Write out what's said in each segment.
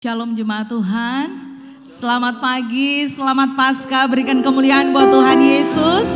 Shalom jemaat Tuhan, selamat pagi, selamat Paskah, berikan kemuliaan buat Tuhan Yesus.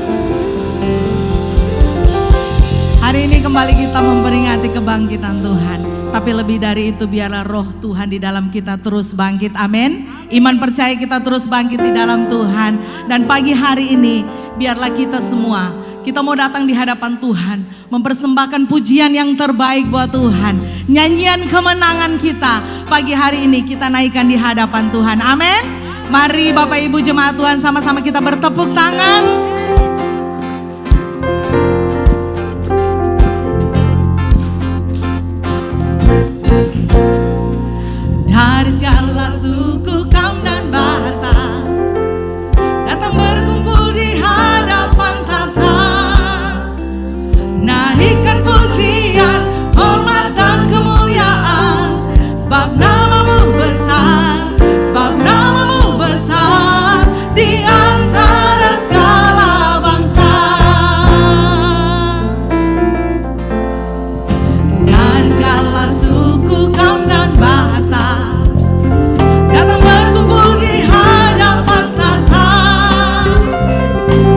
Hari ini kembali kita memperingati kebangkitan Tuhan. Tapi lebih dari itu biarlah roh Tuhan di dalam kita terus bangkit, amin. Iman percaya kita terus bangkit di dalam Tuhan. Dan pagi hari ini biarlah kita semua, kita mau datang di hadapan Tuhan, mempersembahkan pujian yang terbaik buat Tuhan. Nyanyian kemenangan kita pagi hari ini kita naikkan di hadapan Tuhan, amin. Mari Bapak Ibu jemaat Tuhan sama-sama kita bertepuk tangan. Dari segala suku, kaum dan bahasa datang berkumpul di hadapan tata. Naikkan pujian, hormat dan kemuliaan, sebab namamu besar, sebab namamu besar di antara segala bangsa. Dari segala suku, kaum dan bahasa datang berkumpul di hadapan tata.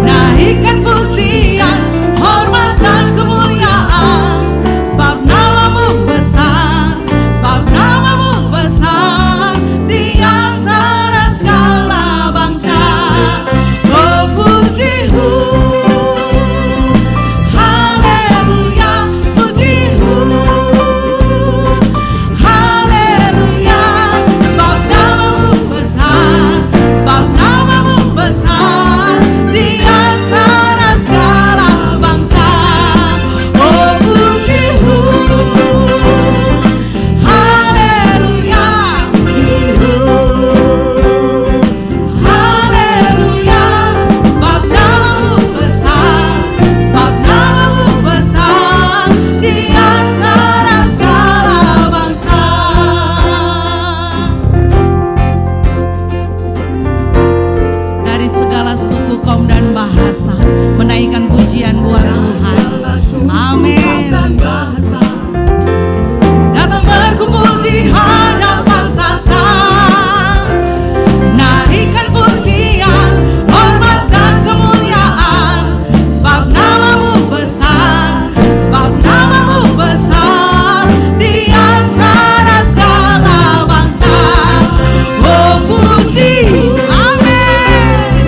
Naikkan pujian, hormat dan kemuliaan, sebab namamu besar, sebab namamu besar di antara segala bangsa. Oh puji-Hu, haleluya, puji-Hu, haleluya, sebab namamu besar, sebab namamu besar di antara segala bangsa. Oh puji-Hu, haleluya, puji-Hu, haleluya, sebab namamu besar, sebab namamu besar di antara segala bangsa. Dari segala suku, kaum dan bahasa menaikkan pujian buat Tuhan, amin. Datang berkumpul di hadapan tata. Naikkan pujian, hormat dan kemuliaan, sebab namamu besar, sebab namamu besar di antara segala bangsa. Oh puji, amin,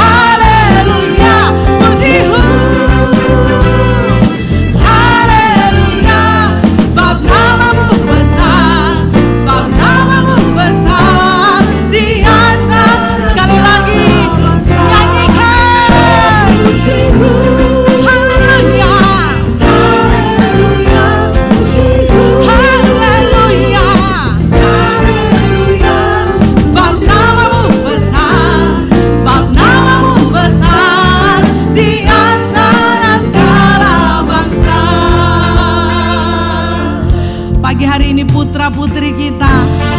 haleluya, puji-Hu, haleluya, sebab namamu besar, sebab namamu besar di antara. Sekali lagi nyanyikan puji-Hu, haleluya, haleluya, puji-Hu, haleluya, haleluya, sebab namamu besar, sebab namamu besar di antara segala bangsa. Pagi hari ini putra putri kita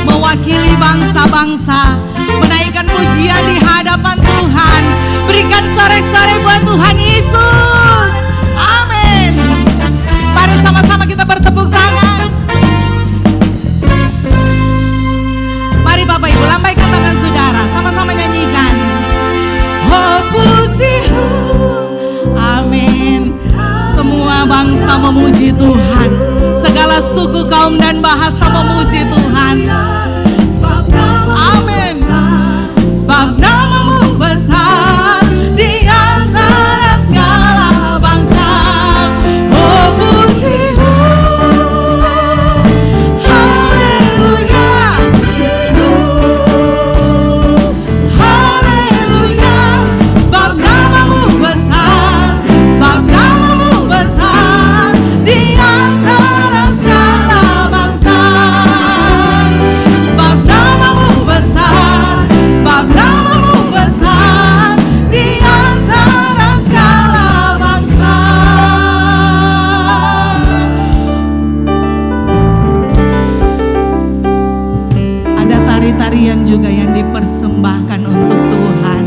mewakili bangsa-bangsa menaikkan pujian di hadapan Tuhan. Berikan sorak-sorai buat Tuhan Yesus, amin. Mari sama-sama kita bertepuk tangan. Mari Bapak Ibu lambaikan tangan saudara, sama-sama nyanyikan. Oh puji-Hu, amin. Semua bangsa memuji Tuhan, segala suku, kaum dan bahasa memuji Tuhan, amin. Sebab namamu besar di antara segala bangsa. Oh puji-Hu, haleluya, puji-Hu, haleluya, sebab namamu besar, sebab namamu besar di antara segala bangsa. Sebab namamu besar, sebab namamu besar di antara segala bangsa. Ada tari-tarian juga yang dipersembahkan untuk Tuhan.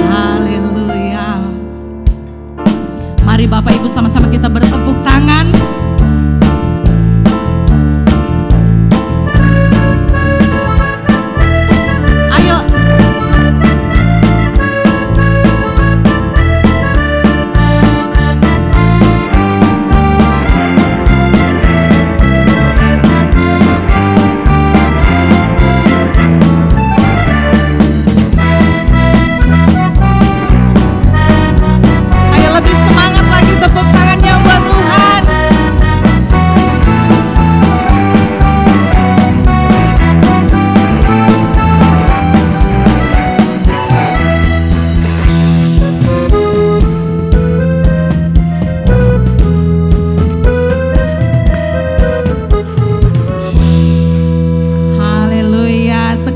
Haleluya. Mari Bapak Ibu sama-sama kita bertepuk tangan.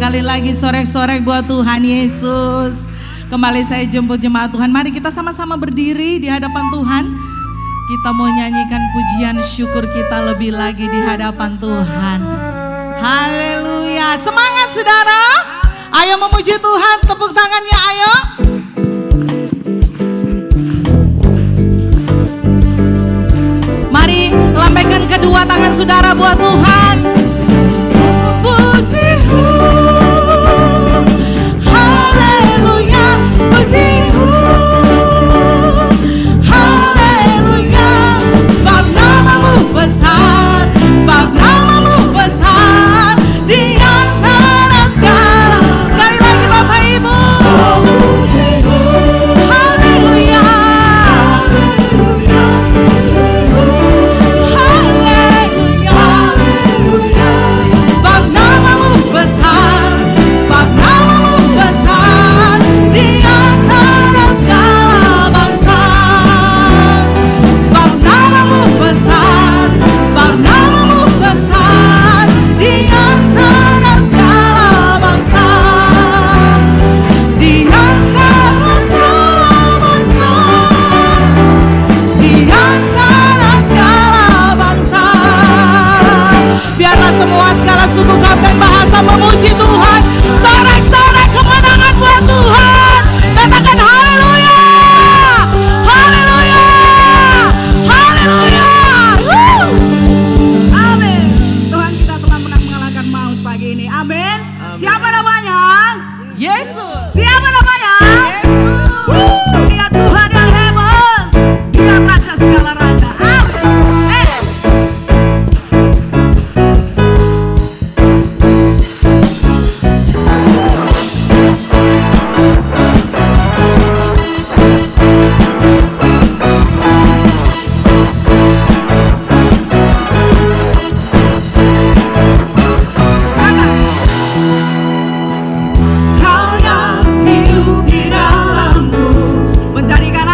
sekali lagi sorek-sorek buat Tuhan Yesus. Kembali saya jemput jemaat Tuhan. Mari kita sama-sama berdiri di hadapan Tuhan. Kita mau nyanyikan pujian syukur kita lebih lagi di hadapan Tuhan. Haleluya. Semangat saudara. Ayo memuji Tuhan. Tepuk tangannya ayo. Mari lambaikan kedua tangan saudara buat Tuhan. Pujiku, haleluya, pujiku, haleluya, sebab namamu besar, sebab namamu besar di antara segala. Sekali lagi Bapak Ibu. Haleluya, sebab namamu besar, sebab namamu besar di antara segala bangsa. Sebab namamu besar, sebab namamu besar di antara segala bangsa. Di antara segala bangsa, di antara segala bangsa. Biarlah semua segala suku kaum bahasa memuji Tuhan. Sorak-sorak kemenangan buat Tuhan. Katakan haleluya, haleluya, haleluya. Amin. Tuhan kita telah menang mengalahkan maut pagi ini. Amin. Siapa namanya? Yesus. Siapa namanya? Yesus. Dia Tuhan yang hebat. Dia Raja segala raja. Amin. Kau yang hidup di dalamku, menjadikan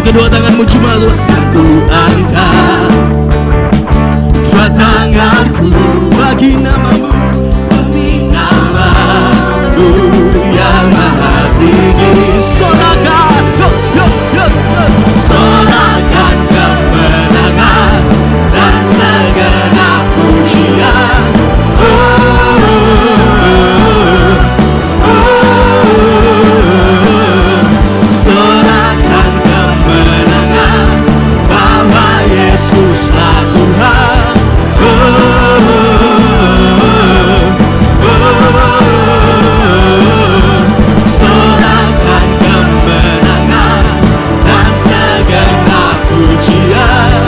kedua tanganmu cuma Tuhan ku angkat. Kedua tanganku bagi namamu, demi namamu yang maha tinggi. Sorakan, sorakan kemenangan dan segenap pujian. Sorakan kemenangan bahwa Yesuslah Tuhan. Sorakan kemenangan dan segenap pujian.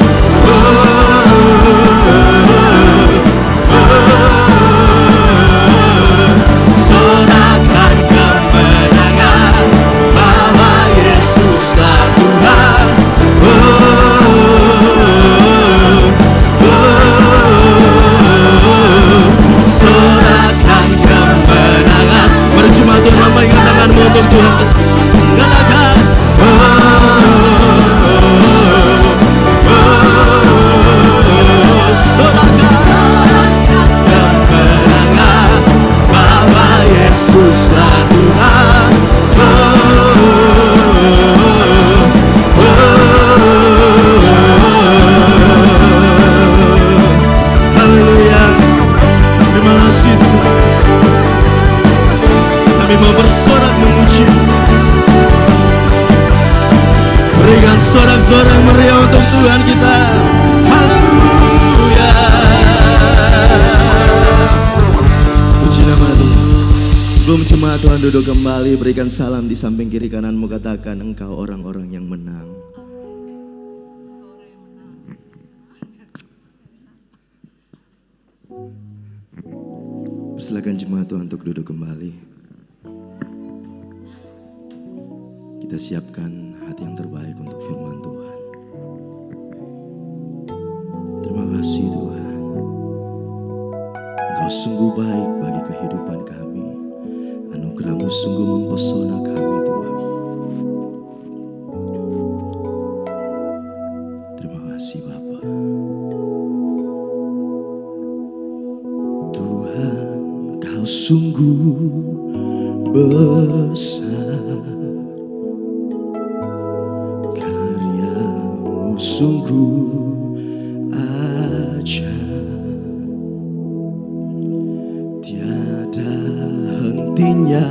Sorakan kemenangan bahwa Yesuslah Tuhan. Sorakan kemenangan. Percuma Tuhan, lambaikan tanganmu untuk Tuhan. Katakan sorakan kemenangan bahwa Yesuslah Tuhan. Haleluya. Terima kasih Tuhan. Kami mau bersorak memuji. Berikan sorak-sorak meriah untuk Tuhan kita. Haleluya. Puji nama Tuhan. Sebelum jemaat Tuhan duduk kembali, berikan salam di samping kiri kananmu. Katakan, engkau orang-orang yang menang. Persilakan jemaat Tuhan untuk duduk kembali. Kita siapkan hati yang terbaik untuk firman Tuhan. Terima kasih Tuhan. Engkau sungguh baik bagi kehidupan kami. Anugerah-Mu sungguh mempesona kami Tuhan. Terima kasih Bapa. Tuhan, Kau sungguh besar. Karya-Mu sungguh ajaib. Tiada hentinya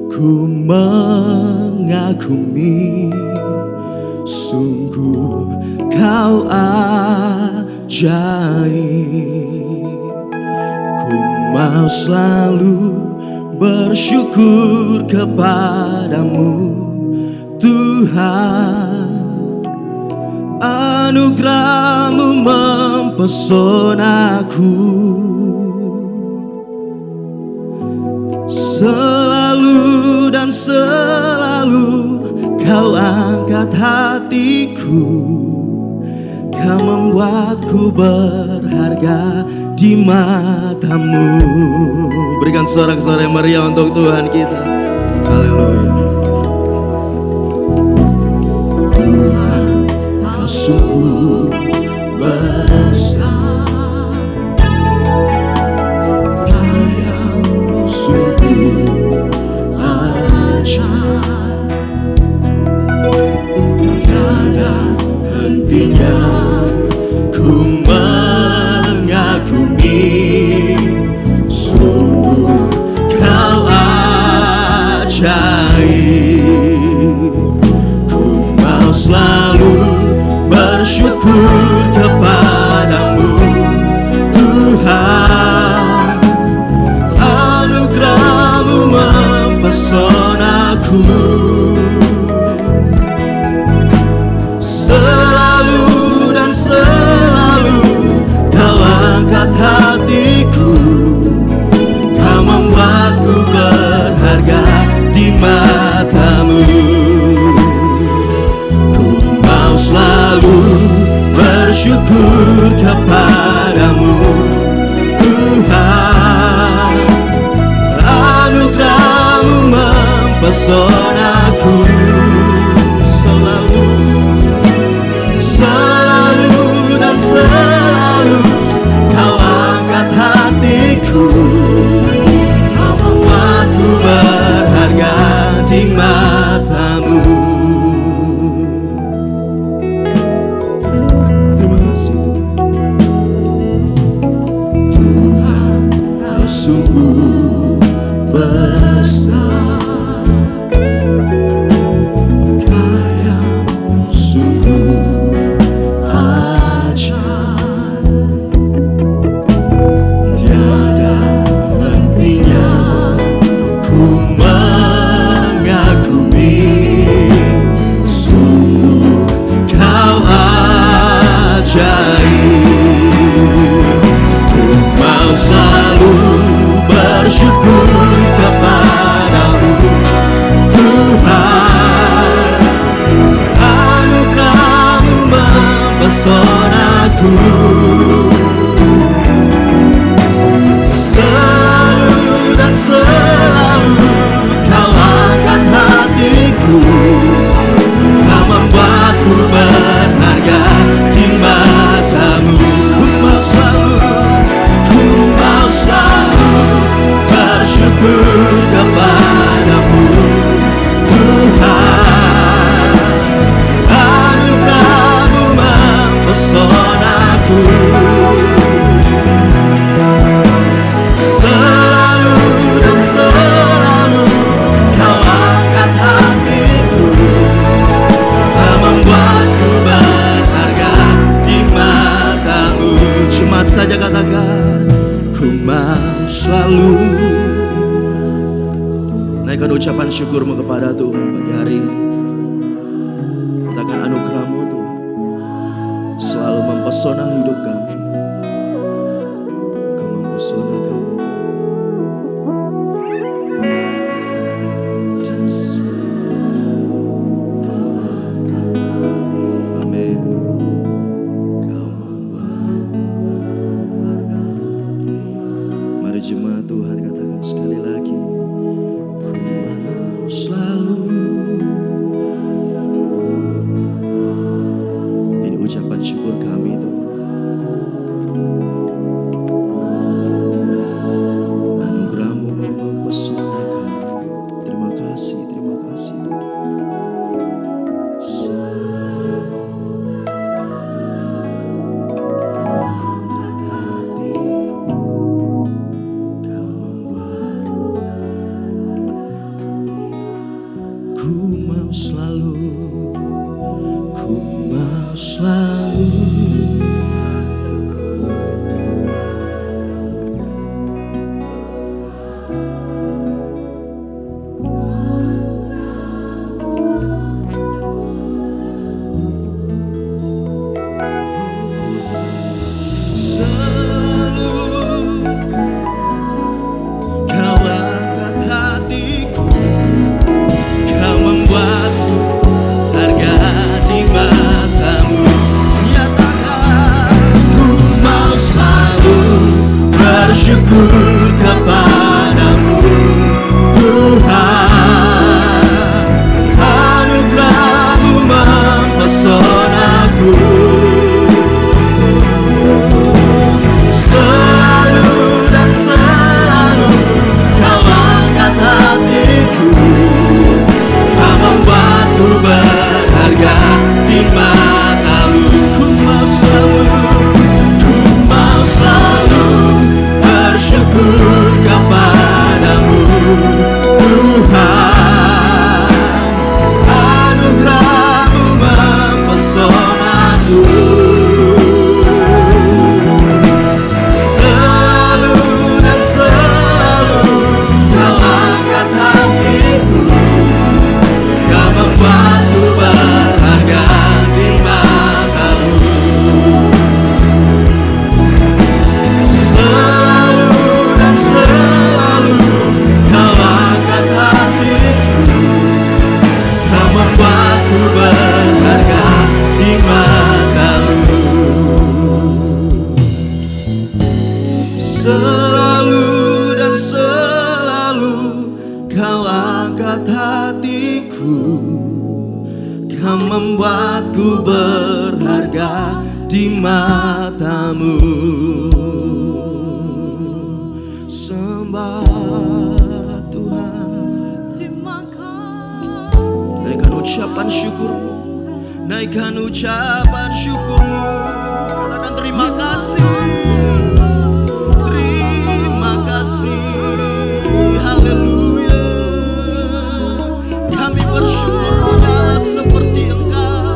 ku mengagumi. Sungguh Kau ajaib. Ku mau selalu bersyukur kepadamu Tuhan. Anugerah-Mu mempesonaku. Selalu dan selalu Kau angkat hatiku. Kau membuatku berharga di mata-Mu. Berikan sorak-sorai yang meriah untuk Tuhan kita. Haleluya. Tuhan, Kau sungguh besar. Karya-Mu sungguh ajaib. Tiada hentinya ku mengagumi. Sungguh Kau ajaib. Ku mau selalu bersyukur kepadamu Tuhan. Anugerah-Mu mempesonaku. Selalu dan selalu Kau angkat hatiku. Kau membuatku berharga di mata-Mu. Ku mau selalu bersyukur kepadamu Tuhan. Anugerah-Mu mempesonaku. Selalu aja, tiada hentinya ku mengagumi. Sungguh kau ajaib, ku mau selalu bersyukur kepadamu Tuhan. Anugerahmu mempesonaku, selalu dan selalu kau angkat hatiku. Kau membuatku berharga di matamu. Ku mau selalu bersyukur kepadamu Tuhan. Anugerahmu mempesonaku, selalu dan selalu kau angkat hatiku. Kau membuatku berharga di matamu. Jemaat saja katakan, ku mau selalu. Naikkan ucapan syukurmu kepada Tuhan pagi hari ini. Katakan anugerahmu Tuhan selalu mempesona hidup kami. Kau mempesona kami. Amin. Kau membuat. Mari jemaat Tuhan katakan sekali lagi, ku mau selalu. Ini ucapan syukur kami Tuhan. Anugerahmu mempesona kami. Terima kasih, terima kasih Tuhan. Ku mau selalu, ku mau selalu. Selalu kau angkat hatiku. Kau membuatku harga di matamu. Nyatakan ku mau selalu bersyukur kepadamu Tuhan. Anugerahmu mempesonaku, selalu dan selalu kau angkat hatiku. Kau membuatku berharga di matamu. Ku mau selalu bersyukur kepadamu Tuhan. Anugerahmu mempesonaku, selalu dan selalu kau angkat hatiku. Kau membuatku berharga di matamu, selalu dan selalu kau angkat hatiku. Kau membuatku berharga di matamu, selalu dan selalu kau angkat hatiku. Kau membuatku berharga di matamu. Sembah Tuhan. Terima kasih. Naikkan ucapan syukurmu. Naikkan ucapan syukurmu. Katakan terima kasih. Terima kasih. Haleluya. Kami bersyukur punya Allah seperti Engkau.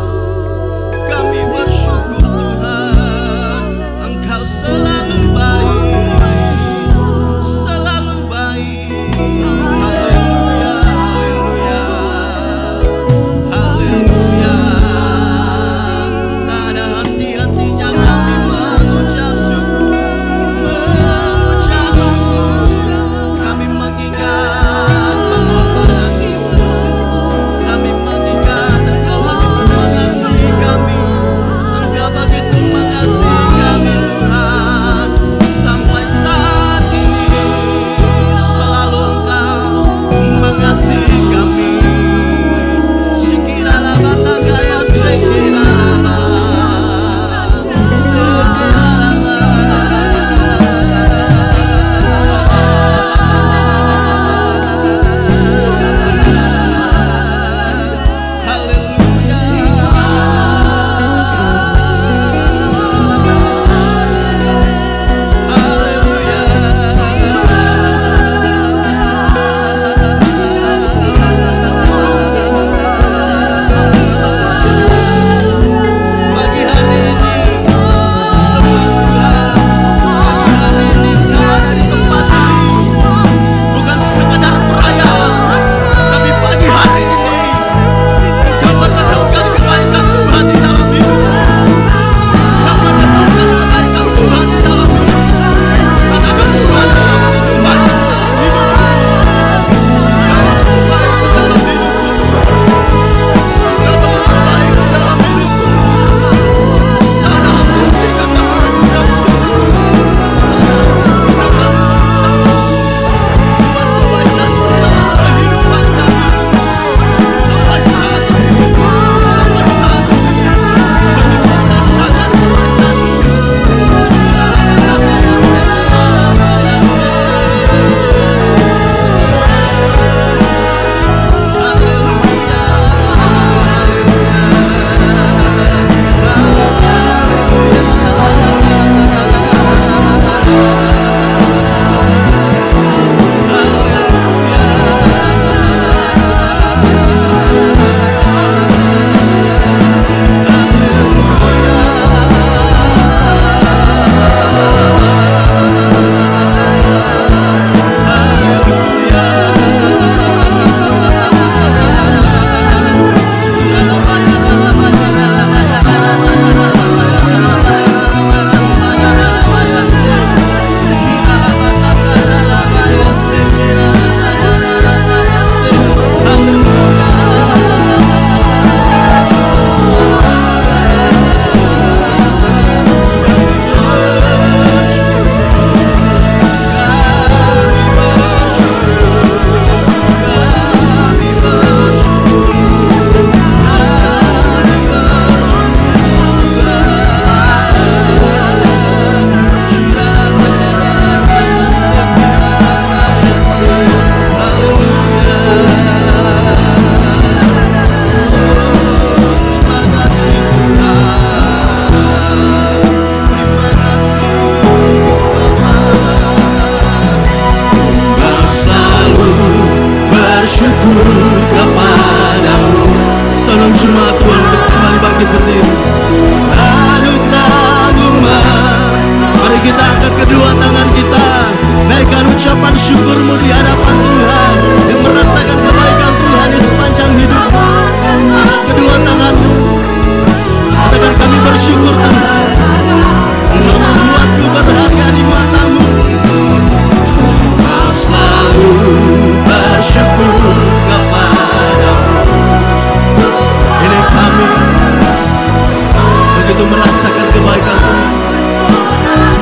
untuk merasakan kebaikan Tuhan.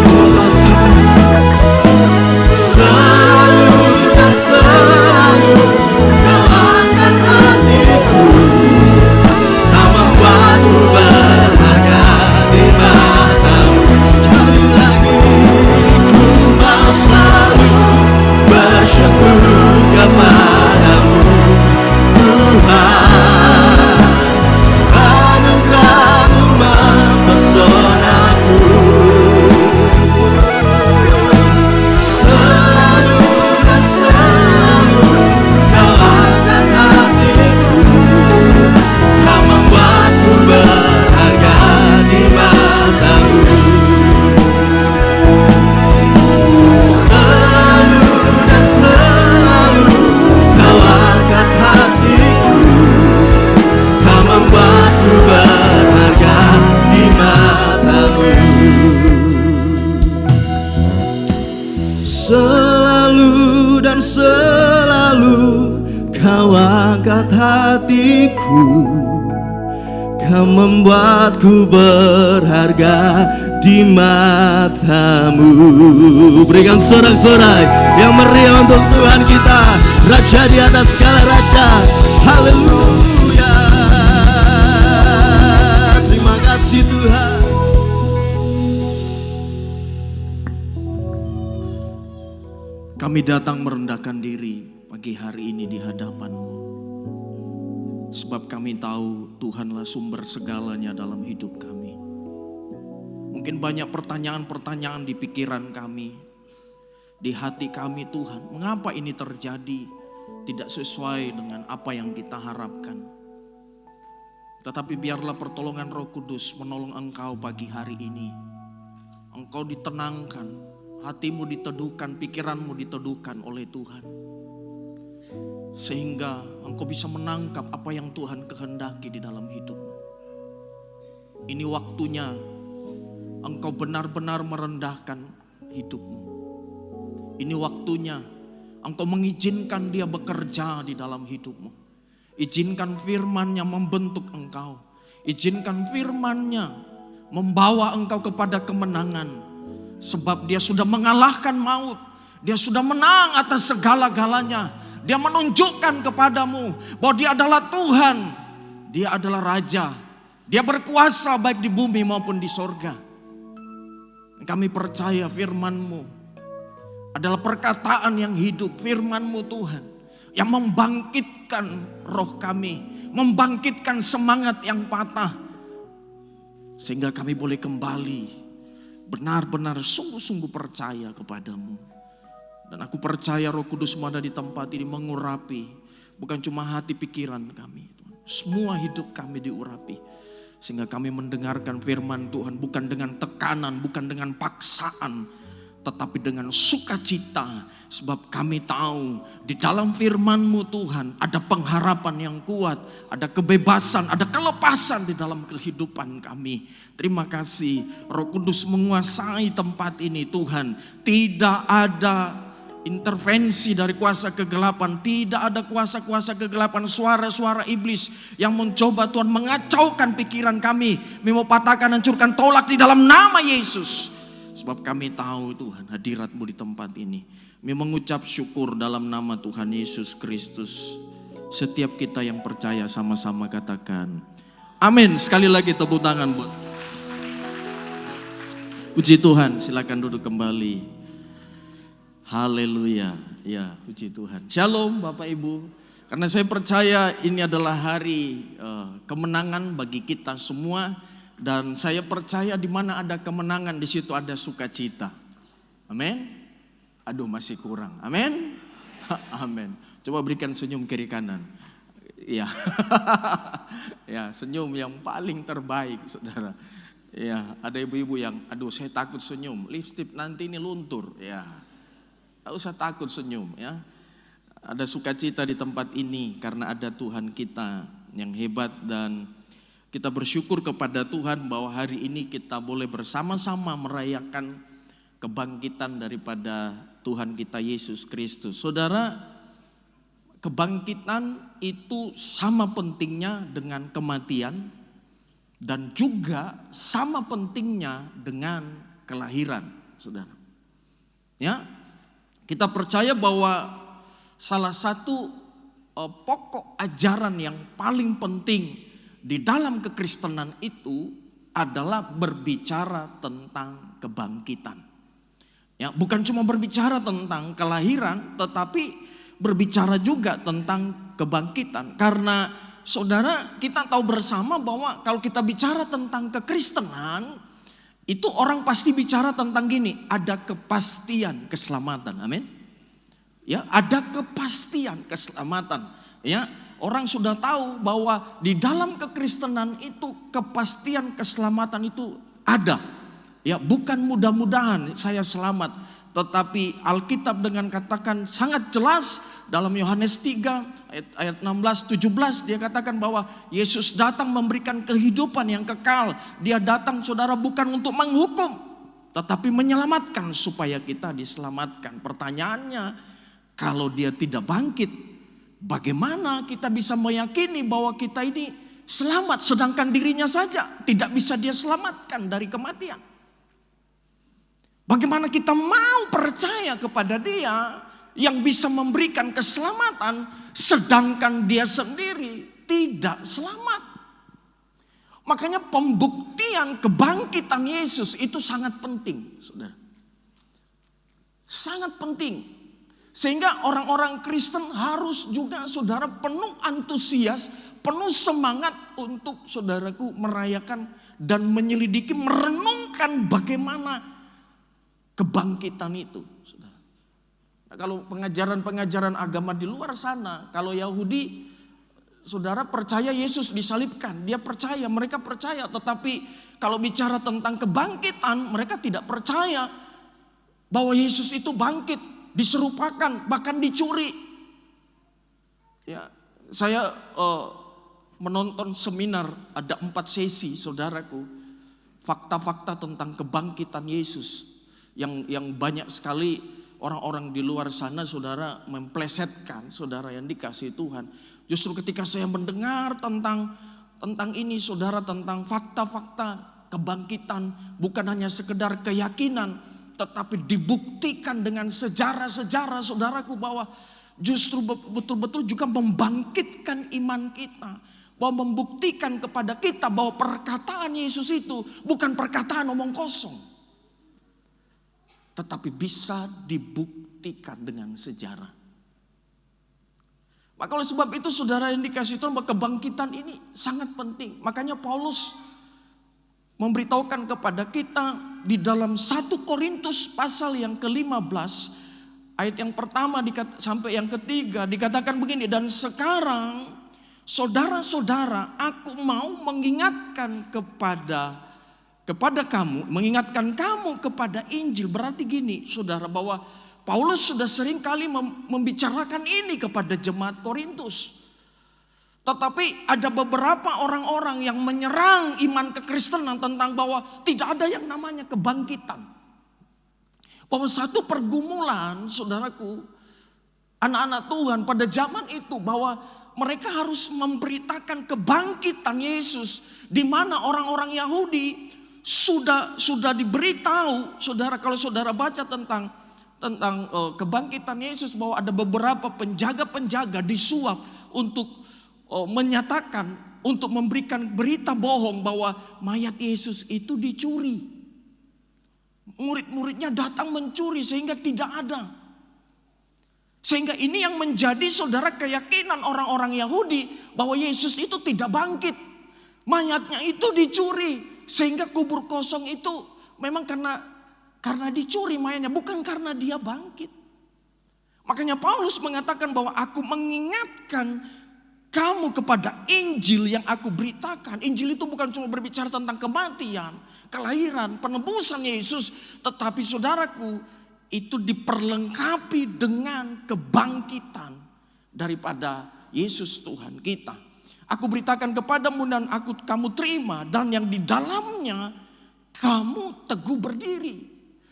Terima kasih selalu dan selalu Kau angkat hatiku, Kau membuatku berharga di matamu. Sekali lagi ku mau selalu bersyukur kepadamu Tuhan. Anugerahmu mempesonaku, selalu dan selalu Kau angkat hatiku, Kau membuatku berharga di matamu. Selalu dan selalu Kau angkat hatiku, Kau membuatku berharga di matamu. Selalu dan selalu Kau angkat hatiku, Kau membuatku berharga di matamu. Berikan sorak-sorai yang meriah untuk Tuhan kita, Raja di atas segala raja. Haleluya. Terima kasih Tuhan. Kami datang merendahkan diri pagi hari ini di hadapan-Mu. Sebab kami tahu Tuhanlah sumber segalanya dalam hidup kami. Mungkin banyak pertanyaan-pertanyaan di pikiran kami, di hati kami Tuhan. Mengapa ini terjadi? Tidak sesuai dengan apa yang kita harapkan. Tetapi biarlah pertolongan Roh Kudus menolong engkau pagi hari ini. Engkau ditenangkan, hatimu diteduhkan, pikiranmu diteduhkan oleh Tuhan. Sehingga engkau bisa menangkap apa yang Tuhan kehendaki di dalam hidupmu. Ini waktunya engkau benar-benar merendahkan hidupmu. Ini waktunya engkau mengizinkan Dia bekerja di dalam hidupmu. Izinkan firman-Nya membentuk engkau. Izinkan firman-Nya membawa engkau kepada kemenangan. Sebab Dia sudah mengalahkan maut. Dia sudah menang atas segala-galanya. Dia menunjukkan kepadamu bahwa Dia adalah Tuhan. Dia adalah Raja. Dia berkuasa baik di bumi maupun di sorga. Kami percaya firman-Mu adalah perkataan yang hidup. Firman-Mu Tuhan yang membangkitkan roh kami, membangkitkan semangat yang patah. Sehingga kami boleh kembali benar-benar sungguh-sungguh percaya kepadamu. Dan aku percaya Roh Kudus ada di tempat ini mengurapi bukan cuma hati pikiran kami, Tuhan. Semua hidup kami diurapi. Sehingga kami mendengarkan firman Tuhan bukan dengan tekanan, bukan dengan paksaan, tetapi dengan sukacita. Sebab kami tahu di dalam firman-Mu Tuhan ada pengharapan yang kuat, ada kebebasan, ada kelepasan di dalam kehidupan kami. Terima kasih Roh Kudus menguasai tempat ini Tuhan. Tidak ada intervensi dari kuasa kegelapan, tidak ada kuasa-kuasa kegelapan, suara-suara iblis yang mencoba Tuhan mengacaukan pikiran kami, mau patahkan, hancurkan, tolak di dalam nama Yesus. Sebab kami tahu Tuhan hadirat-Mu di tempat ini. Kami mengucap syukur dalam nama Tuhan Yesus Kristus. Setiap kita yang percaya sama-sama katakan amin. Sekali lagi tepuk tangan buat. Puji Tuhan, silakan duduk kembali. Haleluya, ya puji Tuhan. Shalom Bapak Ibu. Karena saya percaya ini adalah hari kemenangan bagi kita semua. Dan saya percaya di mana ada kemenangan di situ ada sukacita. Amin. Aduh masih kurang. Amin. Amin. Coba berikan senyum kiri kanan. Ya. Ya, senyum yang paling terbaik Saudara. Ya, ada ibu-ibu yang aduh saya takut senyum. Lipstick nanti ini luntur. Ya. Tak usah takut senyum ya. Ada sukacita di tempat ini karena ada Tuhan kita yang hebat. Dan kita bersyukur kepada Tuhan bahwa hari ini kita boleh bersama-sama merayakan kebangkitan daripada Tuhan kita Yesus Kristus. Saudara, kebangkitan itu sama pentingnya dengan kematian. Dan juga sama pentingnya dengan kelahiran, saudara. Ya, kita percaya bahwa salah satu pokok ajaran yang paling penting di dalam kekristenan itu adalah berbicara tentang kebangkitan. Ya, bukan cuma berbicara tentang kelahiran, tetapi berbicara juga tentang kebangkitan. Karena saudara, kita tahu bersama bahwa kalau kita bicara tentang kekristenan, itu orang pasti bicara tentang gini, ada kepastian keselamatan. Amin. Ya, ada kepastian keselamatan. Ya, orang sudah tahu bahwa di dalam kekristenan itu kepastian keselamatan itu ada. Ya, bukan mudah-mudahan saya selamat, tetapi Alkitab dengan katakan sangat jelas dalam Yohanes 3 ayat 16-17 dia katakan bahwa Yesus datang memberikan kehidupan yang kekal. Dia datang, saudara, bukan untuk menghukum, tetapi menyelamatkan supaya kita diselamatkan. Pertanyaannya, kalau dia tidak bangkit, bagaimana kita bisa meyakini bahwa kita ini selamat sedangkan dirinya saja tidak bisa dia selamatkan dari kematian? Bagaimana kita mau percaya kepada dia yang bisa memberikan keselamatan sedangkan dia sendiri tidak selamat? Makanya pembuktian kebangkitan Yesus itu sangat penting, saudara. Sangat penting. Sehingga orang-orang Kristen harus juga, saudara, penuh antusias, penuh semangat untuk, saudaraku, merayakan dan menyelidiki, merenungkan bagaimana kebangkitan itu, saudara. Nah, kalau pengajaran-pengajaran agama di luar sana, kalau Yahudi, saudara, percaya Yesus disalibkan, dia percaya, mereka percaya. Tetapi kalau bicara tentang kebangkitan, mereka tidak percaya bahwa Yesus itu bangkit, diserupakan, bahkan dicuri. Ya, saya menonton seminar, ada 4 sesi, saudaraku, fakta-fakta tentang kebangkitan Yesus. Yang banyak sekali orang-orang di luar sana, saudara, memplesetkan, saudara yang dikasihi Tuhan. Justru ketika saya mendengar tentang ini, saudara, tentang fakta-fakta kebangkitan, bukan hanya sekedar keyakinan, tetapi dibuktikan dengan sejarah-sejarah, saudaraku, bahwa justru betul-betul juga membangkitkan iman kita. Bahwa membuktikan kepada kita bahwa perkataan Yesus itu bukan perkataan omong kosong, tetapi bisa dibuktikan dengan sejarah. Maka oleh sebab itu, saudara yang dikasihi Tuhan, bahwa kebangkitan ini sangat penting. Makanya Paulus memberitahukan kepada kita di dalam 1 Korintus pasal yang ke-15 ayat yang pertama sampai yang ketiga dikatakan begini, dan sekarang saudara-saudara, aku mau mengingatkan kepada kamu, mengingatkan kamu kepada Injil. Berarti gini, saudara, bahwa Paulus sudah sering kali membicarakan ini kepada jemaat Korintus. Tetapi ada beberapa orang-orang yang menyerang iman kekristenan tentang bahwa tidak ada yang namanya kebangkitan. Bahwa satu pergumulan, saudaraku, anak-anak Tuhan pada zaman itu, bahwa mereka harus memberitakan kebangkitan Yesus, di mana orang-orang Yahudi sudah diberitahu, saudara, kalau saudara baca tentang kebangkitan Yesus, bahwa ada beberapa penjaga-penjaga disuap untuk menyatakan, untuk memberikan berita bohong bahwa mayat Yesus itu dicuri. Murid-muridnya datang mencuri sehingga tidak ada. Sehingga ini yang menjadi, saudara, keyakinan orang-orang Yahudi bahwa Yesus itu tidak bangkit. Mayatnya itu dicuri. Sehingga kubur kosong itu memang karena dicuri mayatnya, bukan karena dia bangkit. Makanya Paulus mengatakan bahwa aku mengingatkan kamu kepada Injil yang aku beritakan. Injil itu bukan cuma berbicara tentang kematian, kelahiran, penebusan Yesus, tetapi, saudaraku, itu diperlengkapi dengan kebangkitan daripada Yesus Tuhan kita. Aku beritakan kepadamu dan kamu terima, dan yang di dalamnya kamu teguh berdiri.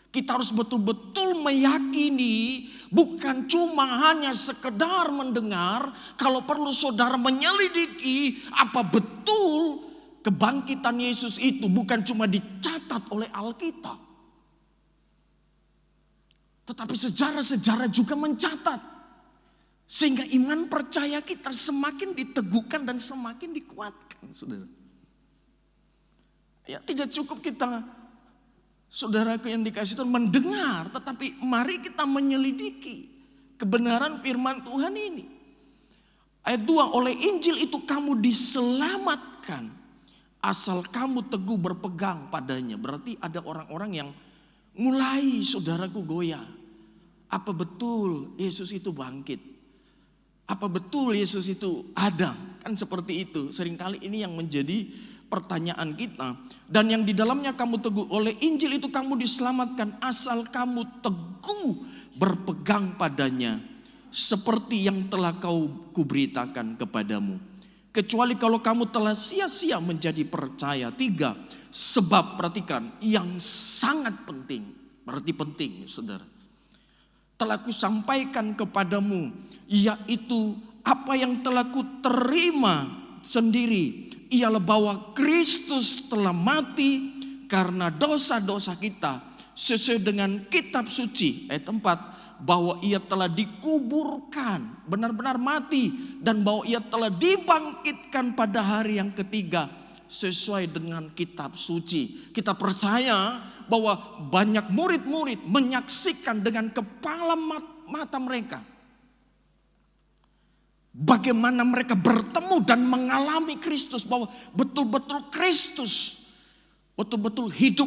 Kita harus betul-betul meyakini, bukan cuma hanya sekedar mendengar. Kalau perlu saudara menyelidiki apa betul kebangkitan Yesus itu bukan cuma dicatat oleh Alkitab, tetapi sejarah-sejarah juga mencatat. Sehingga iman percaya kita semakin diteguhkan dan semakin dikuatkan, saudara. Ya, tidak cukup kita, saudaraku yang dikasih Tuhan, mendengar, tetapi mari kita menyelidiki kebenaran firman Tuhan ini. Ayat 2, oleh Injil itu kamu diselamatkan asal kamu teguh berpegang padanya. Berarti ada orang-orang yang mulai, saudaraku, goyah. Apa betul Yesus itu bangkit? Apa betul Yesus itu ada? Kan seperti itu. Seringkali ini yang menjadi pertanyaan kita. Dan yang di dalamnya kamu teguh, oleh Injil itu kamu diselamatkan asal kamu teguh berpegang padanya. Seperti yang telah kuberitakan kepadamu. Kecuali kalau kamu telah sia-sia menjadi percaya. 3, sebab perhatikan yang sangat penting. Berarti penting, saudara. Telah kusampaikan kepadamu, yaitu apa yang telah kuterima sendiri, ialah bahwa Kristus telah mati karena dosa-dosa kita sesuai dengan kitab suci. Ayat 4, bahwa ia telah dikuburkan, benar-benar mati, dan bahwa ia telah dibangkitkan pada hari yang ketiga sesuai dengan kitab suci. Kita percaya bahwa banyak murid-murid menyaksikan dengan kepala mata mereka bagaimana mereka bertemu dan mengalami Kristus, bahwa betul-betul Kristus betul-betul hidup,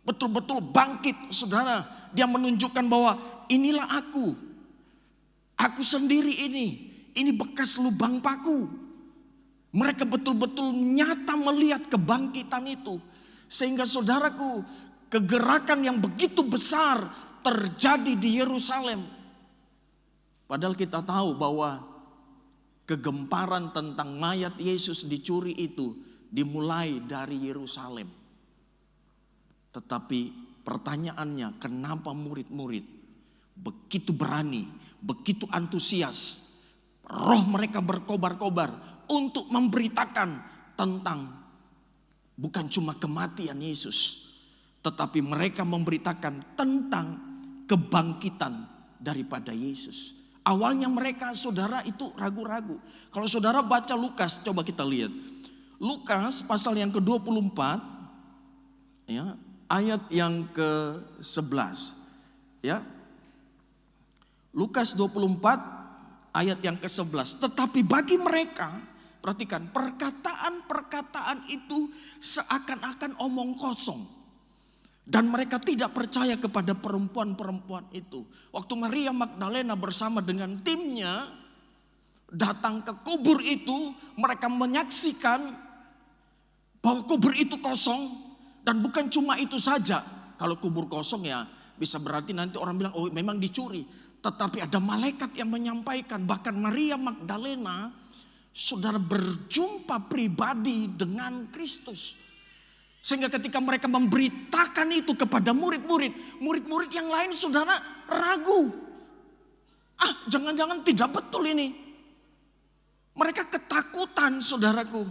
betul-betul bangkit, saudara. Dia menunjukkan bahwa inilah aku sendiri ini bekas lubang paku. Mereka betul-betul nyata melihat kebangkitan itu. Sehingga saudaraku, kegerakan yang begitu besar terjadi di Yerusalem. Padahal kita tahu bahwa kegemparan tentang mayat Yesus dicuri itu dimulai dari Yerusalem. Tetapi pertanyaannya, kenapa murid-murid begitu berani, begitu antusias, roh mereka berkobar-kobar untuk memberitakan tentang bukan cuma kematian Yesus, tetapi mereka memberitakan tentang kebangkitan daripada Yesus. Awalnya mereka, saudara, itu ragu-ragu. Kalau saudara baca Lukas, coba kita lihat. Lukas pasal yang ke-24, ya, ayat yang ke-11. Ya. Lukas 24 ayat yang ke-11. Tetapi bagi mereka, perhatikan, perkataan-perkataan itu seakan-akan omong kosong. Dan mereka tidak percaya kepada perempuan-perempuan itu. Waktu Maria Magdalena bersama dengan timnya datang ke kubur itu, mereka menyaksikan bahwa kubur itu kosong. Dan bukan cuma itu saja. Kalau kubur kosong ya bisa berarti nanti orang bilang, oh memang dicuri. Tetapi ada malaikat yang menyampaikan, bahkan Maria Magdalena, saudara, berjumpa pribadi dengan Kristus. Sehingga ketika mereka memberitakan itu kepada murid-murid yang lain, saudara, ragu. Jangan-jangan tidak betul ini. Mereka ketakutan, saudaraku.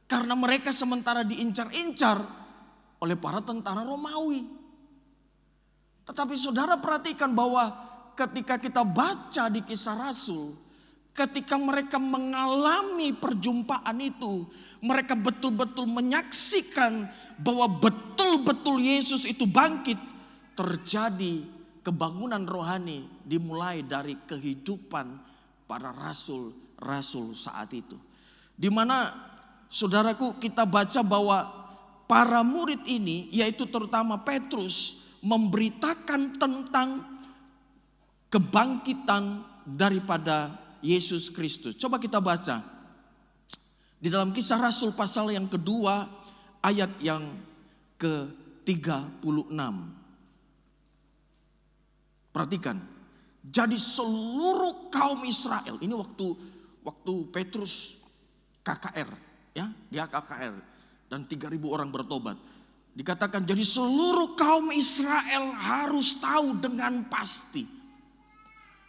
Karena mereka sementara diincar-incar oleh para tentara Romawi. Tetapi saudara perhatikan bahwa ketika kita baca di Kisah Rasul, ketika mereka mengalami perjumpaan itu, mereka betul-betul menyaksikan bahwa betul-betul Yesus itu bangkit. Terjadi kebangunan rohani dimulai dari kehidupan para rasul-rasul saat itu. Di mana, saudaraku, kita baca bahwa para murid ini, yaitu terutama Petrus, memberitakan tentang kebangkitan daripada Yesus Kristus. Coba kita baca di dalam Kisah Rasul pasal yang kedua ayat yang ke-36. Perhatikan. Jadi seluruh kaum Israel, ini waktu Petrus KKR, ya, dia KKR dan 3.000 orang bertobat. Dikatakan jadi seluruh kaum Israel harus tahu dengan pasti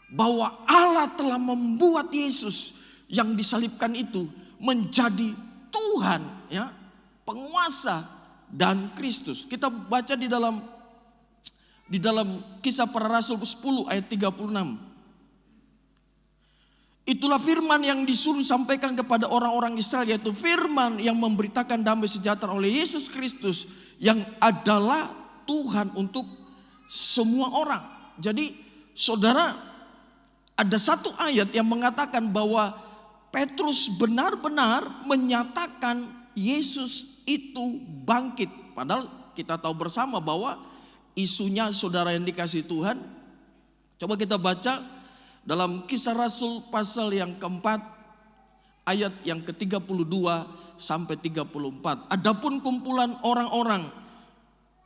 bahwa Allah telah membuat Yesus yang disalibkan itu menjadi Tuhan ya, penguasa dan Kristus. Kita baca di dalam Kisah Para Rasul 10 ayat 36. Itulah firman yang disuruh sampaikan kepada orang-orang Israel, yaitu firman yang memberitakan damai sejahtera oleh Yesus Kristus yang adalah Tuhan untuk semua orang. Jadi saudara, ada satu ayat yang mengatakan bahwa Petrus benar-benar menyatakan Yesus itu bangkit. Padahal kita tahu bersama bahwa isunya saudara yang dikasihi Tuhan. Coba kita baca dalam Kisah Rasul pasal yang keempat ayat yang ke-32 sampai 34. Adapun kumpulan orang-orang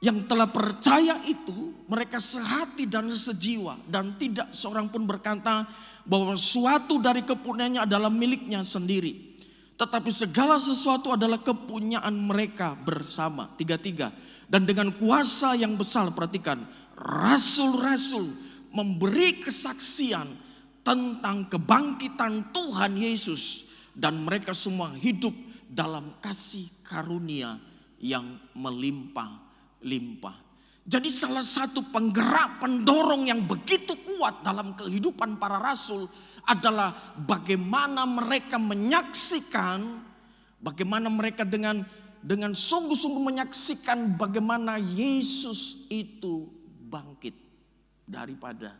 yang telah percaya itu, mereka sehati dan sejiwa, dan tidak seorang pun berkata bahwa suatu dari kepunyaannya adalah miliknya sendiri, tetapi segala sesuatu adalah kepunyaan mereka bersama. 33. Dan dengan kuasa yang besar, perhatikan, rasul-rasul memberi kesaksian tentang kebangkitan Tuhan Yesus, dan mereka semua hidup dalam kasih karunia yang melimpah-limpah. Jadi salah satu penggerak pendorong yang begitu kuat dalam kehidupan para rasul adalah bagaimana mereka menyaksikan, bagaimana mereka dengan sungguh-sungguh menyaksikan bagaimana Yesus itu bangkit daripada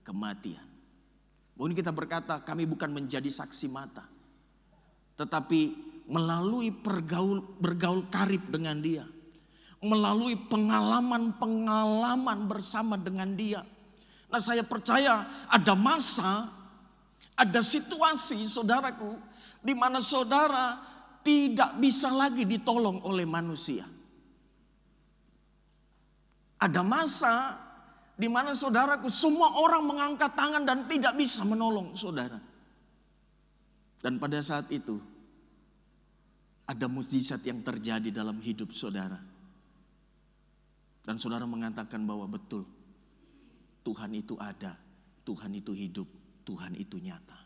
kematian. Mungkin kita berkata kami bukan menjadi saksi mata, tetapi melalui bergaul karib dengan dia, melalui pengalaman-pengalaman bersama dengan dia. Nah, saya percaya ada masa, ada situasi saudaraku, di mana saudara tidak bisa lagi ditolong oleh manusia. Ada masa di mana saudaraku, semua orang mengangkat tangan dan tidak bisa menolong saudara. Dan pada saat itu ada mukjizat yang terjadi dalam hidup saudara. Dan saudara mengatakan bahwa betul, Tuhan itu ada, Tuhan itu hidup, Tuhan itu nyata.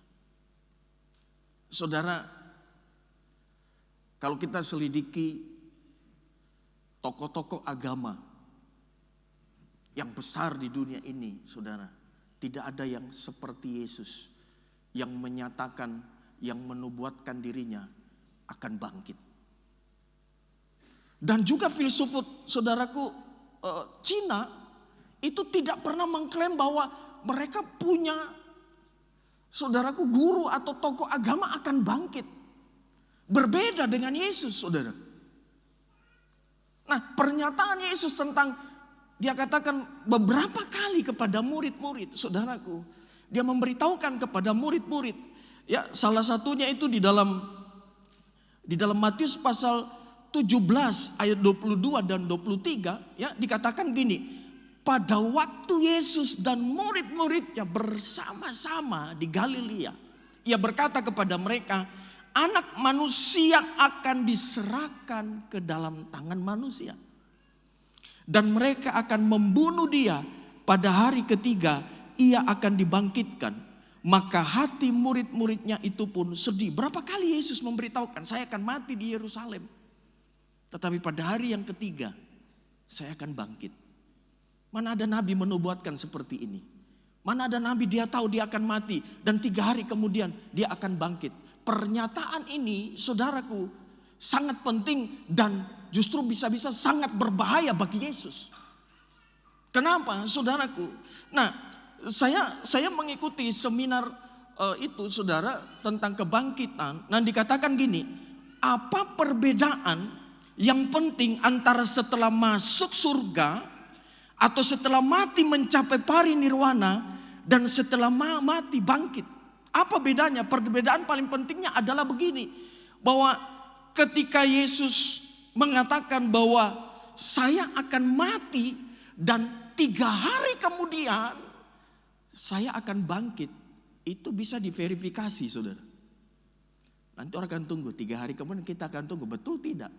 Saudara, kalau kita selidiki tokoh-tokoh agama yang besar di dunia ini, saudara, tidak ada yang seperti Yesus yang menyatakan, yang menubuatkan dirinya akan bangkit. Dan juga filsufat saudaraku Cina itu tidak pernah mengklaim bahwa mereka punya, saudaraku, guru atau tokoh agama akan bangkit. Berbeda dengan Yesus, saudara. Nah, pernyataan Yesus tentang, dia katakan beberapa kali kepada murid-murid, saudaraku. Dia memberitahukan kepada murid-murid. Ya, salah satunya itu di dalam Matius pasal 17 ayat 22 dan 23, ya, dikatakan gini. Pada waktu Yesus dan murid-muridnya bersama-sama di Galilea, ia berkata kepada mereka, Anak manusia akan diserahkan ke dalam tangan manusia. Dan mereka akan membunuh dia. Pada hari ketiga ia akan dibangkitkan. Maka hati murid-muridnya itu pun sedih. Berapa kali Yesus memberitahukan, saya akan mati di Yerusalem, tetapi pada hari yang ketiga saya akan bangkit. Mana ada nabi menubuatkan seperti ini? Mana ada nabi dia tahu dia akan mati dan 3 hari kemudian dia akan bangkit? Pernyataan ini, saudaraku, sangat penting dan justru bisa-bisa sangat berbahaya bagi Yesus. Kenapa, saudaraku? Nah, saya mengikuti seminar itu, saudara, tentang kebangkitan. Nah, dikatakan gini, apa perbedaan yang penting antara setelah masuk surga atau setelah mati mencapai parinirwana dan setelah mati bangkit? Apa bedanya? Perbedaan paling pentingnya adalah begini, bahwa ketika Yesus mengatakan bahwa saya akan mati dan 3 hari kemudian saya akan bangkit, itu bisa diverifikasi, saudara. Nanti orang akan tunggu 3 hari kemudian, kita akan tunggu betul tidak.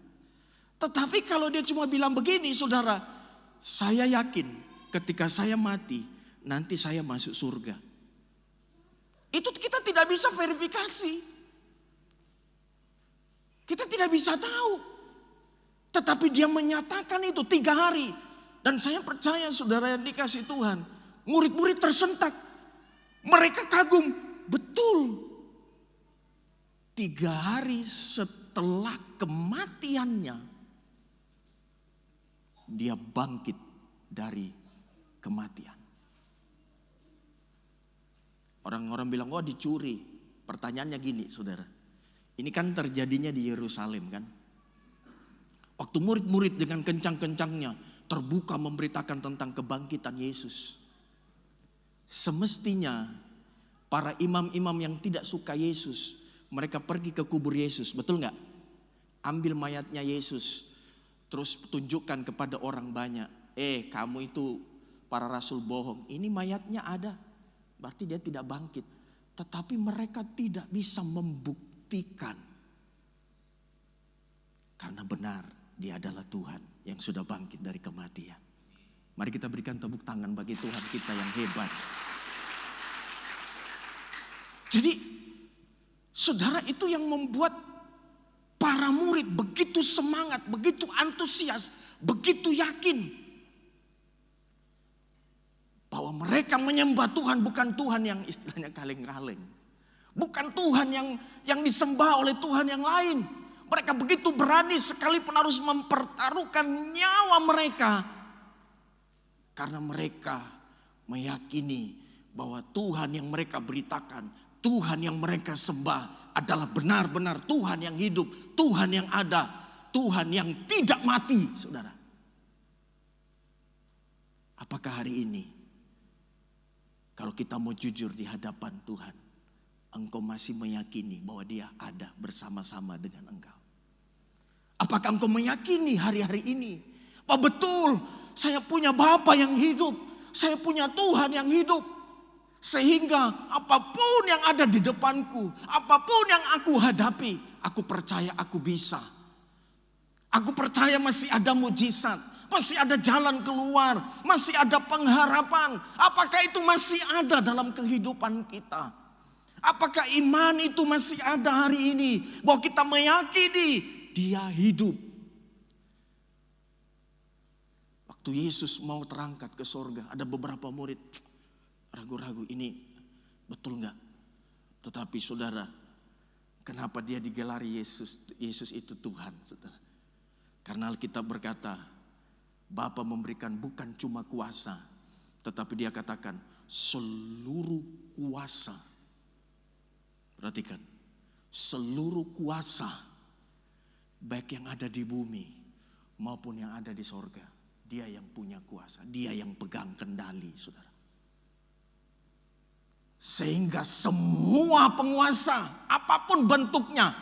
Tetapi kalau dia cuma bilang begini, saudara, saya yakin ketika saya mati nanti saya masuk surga, itu kita tidak bisa verifikasi. Kita tidak bisa tahu. Tetapi dia menyatakan itu 3 hari. Dan saya percaya saudara yang dikasih Tuhan, murid-murid tersentak. Mereka kagum, betul. 3 hari setelah kematiannya, dia bangkit dari kematian. Orang-orang bilang, oh dicuri. Pertanyaannya gini saudara, ini kan terjadinya di Yerusalem kan. Waktu murid-murid dengan kencang-kencangnya terbuka memberitakan tentang kebangkitan Yesus. Semestinya para imam-imam yang tidak suka Yesus, mereka pergi ke kubur Yesus, betul nggak? Ambil mayatnya Yesus, terus tunjukkan kepada orang banyak. Kamu itu para rasul bohong, ini mayatnya ada. Berarti dia tidak bangkit. Tetapi mereka tidak bisa membuktikan. Karena benar dia adalah Tuhan yang sudah bangkit dari kematian. Mari kita berikan tepuk tangan bagi Tuhan kita yang hebat. Jadi saudara, itu yang membuat para murid begitu semangat, begitu antusias, begitu yakin. Bahwa mereka menyembah Tuhan bukan Tuhan yang istilahnya kaleng-kaleng. Bukan Tuhan yang disembah oleh Tuhan yang lain. Mereka begitu berani sekalipun harus mempertaruhkan nyawa mereka. Karena mereka meyakini bahwa Tuhan yang mereka beritakan, Tuhan yang mereka sembah adalah benar-benar Tuhan yang hidup, Tuhan yang ada, Tuhan yang tidak mati, saudara. Apakah hari ini, kalau kita mau jujur di hadapan Tuhan, engkau masih meyakini bahwa Dia ada bersama-sama dengan engkau? Apakah engkau meyakini hari-hari ini bahwa betul saya punya Bapa yang hidup, saya punya Tuhan yang hidup, sehingga apapun yang ada di depanku, apapun yang aku hadapi, aku percaya aku bisa. Aku percaya masih ada mujizat, masih ada jalan keluar, masih ada pengharapan. Apakah itu masih ada dalam kehidupan kita? Apakah iman itu masih ada hari ini? Bahwa kita meyakini Dia hidup. Waktu Yesus mau terangkat ke sorga, ada beberapa murid ragu-ragu, ini betul nggak? Tetapi saudara, kenapa dia digelari Yesus? Yesus itu Tuhan, saudara. Karena Alkitab berkata, Bapa memberikan bukan cuma kuasa, tetapi dia katakan seluruh kuasa. Perhatikan, seluruh kuasa, baik yang ada di bumi maupun yang ada di sorga, Dia yang punya kuasa, Dia yang pegang kendali, saudara. Sehingga semua penguasa, apapun bentuknya,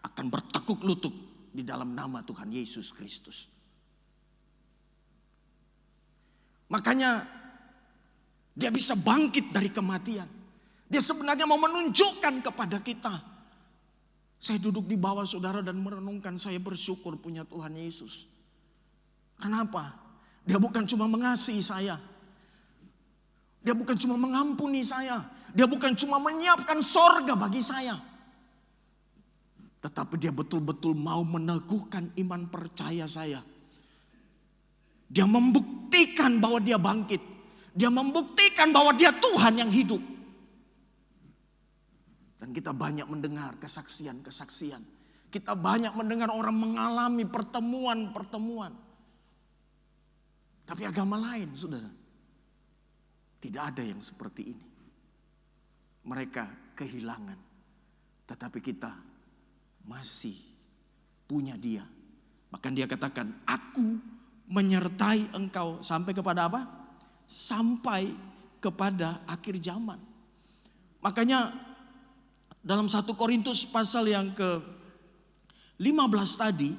akan bertekuk lutut di dalam nama Tuhan Yesus Kristus. Makanya dia bisa bangkit dari kematian. Dia sebenarnya mau menunjukkan kepada kita. Saya duduk di bawah saudara dan merenungkan, saya bersyukur punya Tuhan Yesus. Kenapa? Dia bukan cuma mengasihi saya. Dia bukan cuma mengampuni saya. Dia bukan cuma menyiapkan sorga bagi saya. Tetapi dia betul-betul mau meneguhkan iman percaya saya. Dia membuktikan bahwa dia bangkit. Dia membuktikan bahwa dia Tuhan yang hidup. Dan kita banyak mendengar kesaksian-kesaksian. Kita banyak mendengar orang mengalami pertemuan-pertemuan. Tapi agama lain, saudara, tidak ada yang seperti ini. Mereka kehilangan. Tetapi kita masih punya Dia. Bahkan Dia katakan, aku menyertai engkau sampai kepada apa? Sampai kepada akhir zaman. Makanya dalam 1 Korintus pasal yang ke-15 tadi,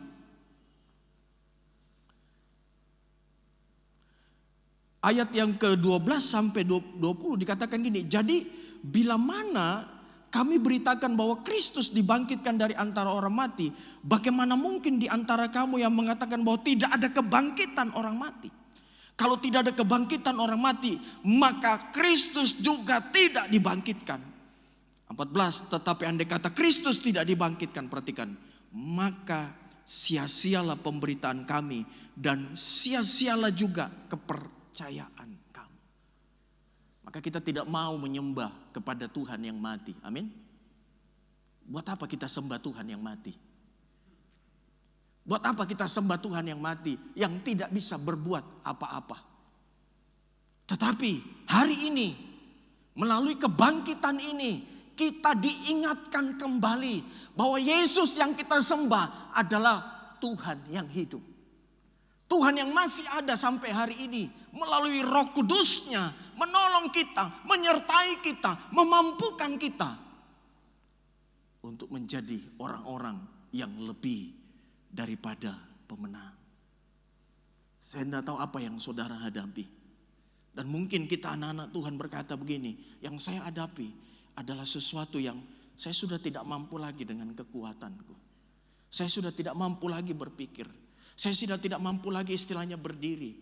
ayat yang ke-12 sampai 20 dikatakan gini, jadi bila mana kami beritakan bahwa Kristus dibangkitkan dari antara orang mati, bagaimana mungkin di antara kamu yang mengatakan bahwa tidak ada kebangkitan orang mati? Kalau tidak ada kebangkitan orang mati, maka Kristus juga tidak dibangkitkan. 14, tetapi andai kata Kristus tidak dibangkitkan, perhatikan, maka sia-sialah pemberitaan kami dan sia-sialah juga kepercayaan kami. Maka kita tidak mau menyembah kepada Tuhan yang mati. Amin. Buat apa kita sembah Tuhan yang mati? Buat apa kita sembah Tuhan yang mati, yang tidak bisa berbuat apa-apa? Tetapi hari ini, melalui kebangkitan ini, kita diingatkan kembali bahwa Yesus yang kita sembah adalah Tuhan yang hidup. Tuhan yang masih ada sampai hari ini, melalui Roh Kudus-Nya menolong kita, menyertai kita, memampukan kita untuk menjadi orang-orang yang lebih daripada pemenang. Saya tidak tahu apa yang saudara hadapi. Dan mungkin kita anak-anak Tuhan berkata begini, yang saya hadapi adalah sesuatu yang saya sudah tidak mampu lagi dengan kekuatanku. Saya sudah tidak mampu lagi berpikir. Saya sudah tidak mampu lagi istilahnya berdiri.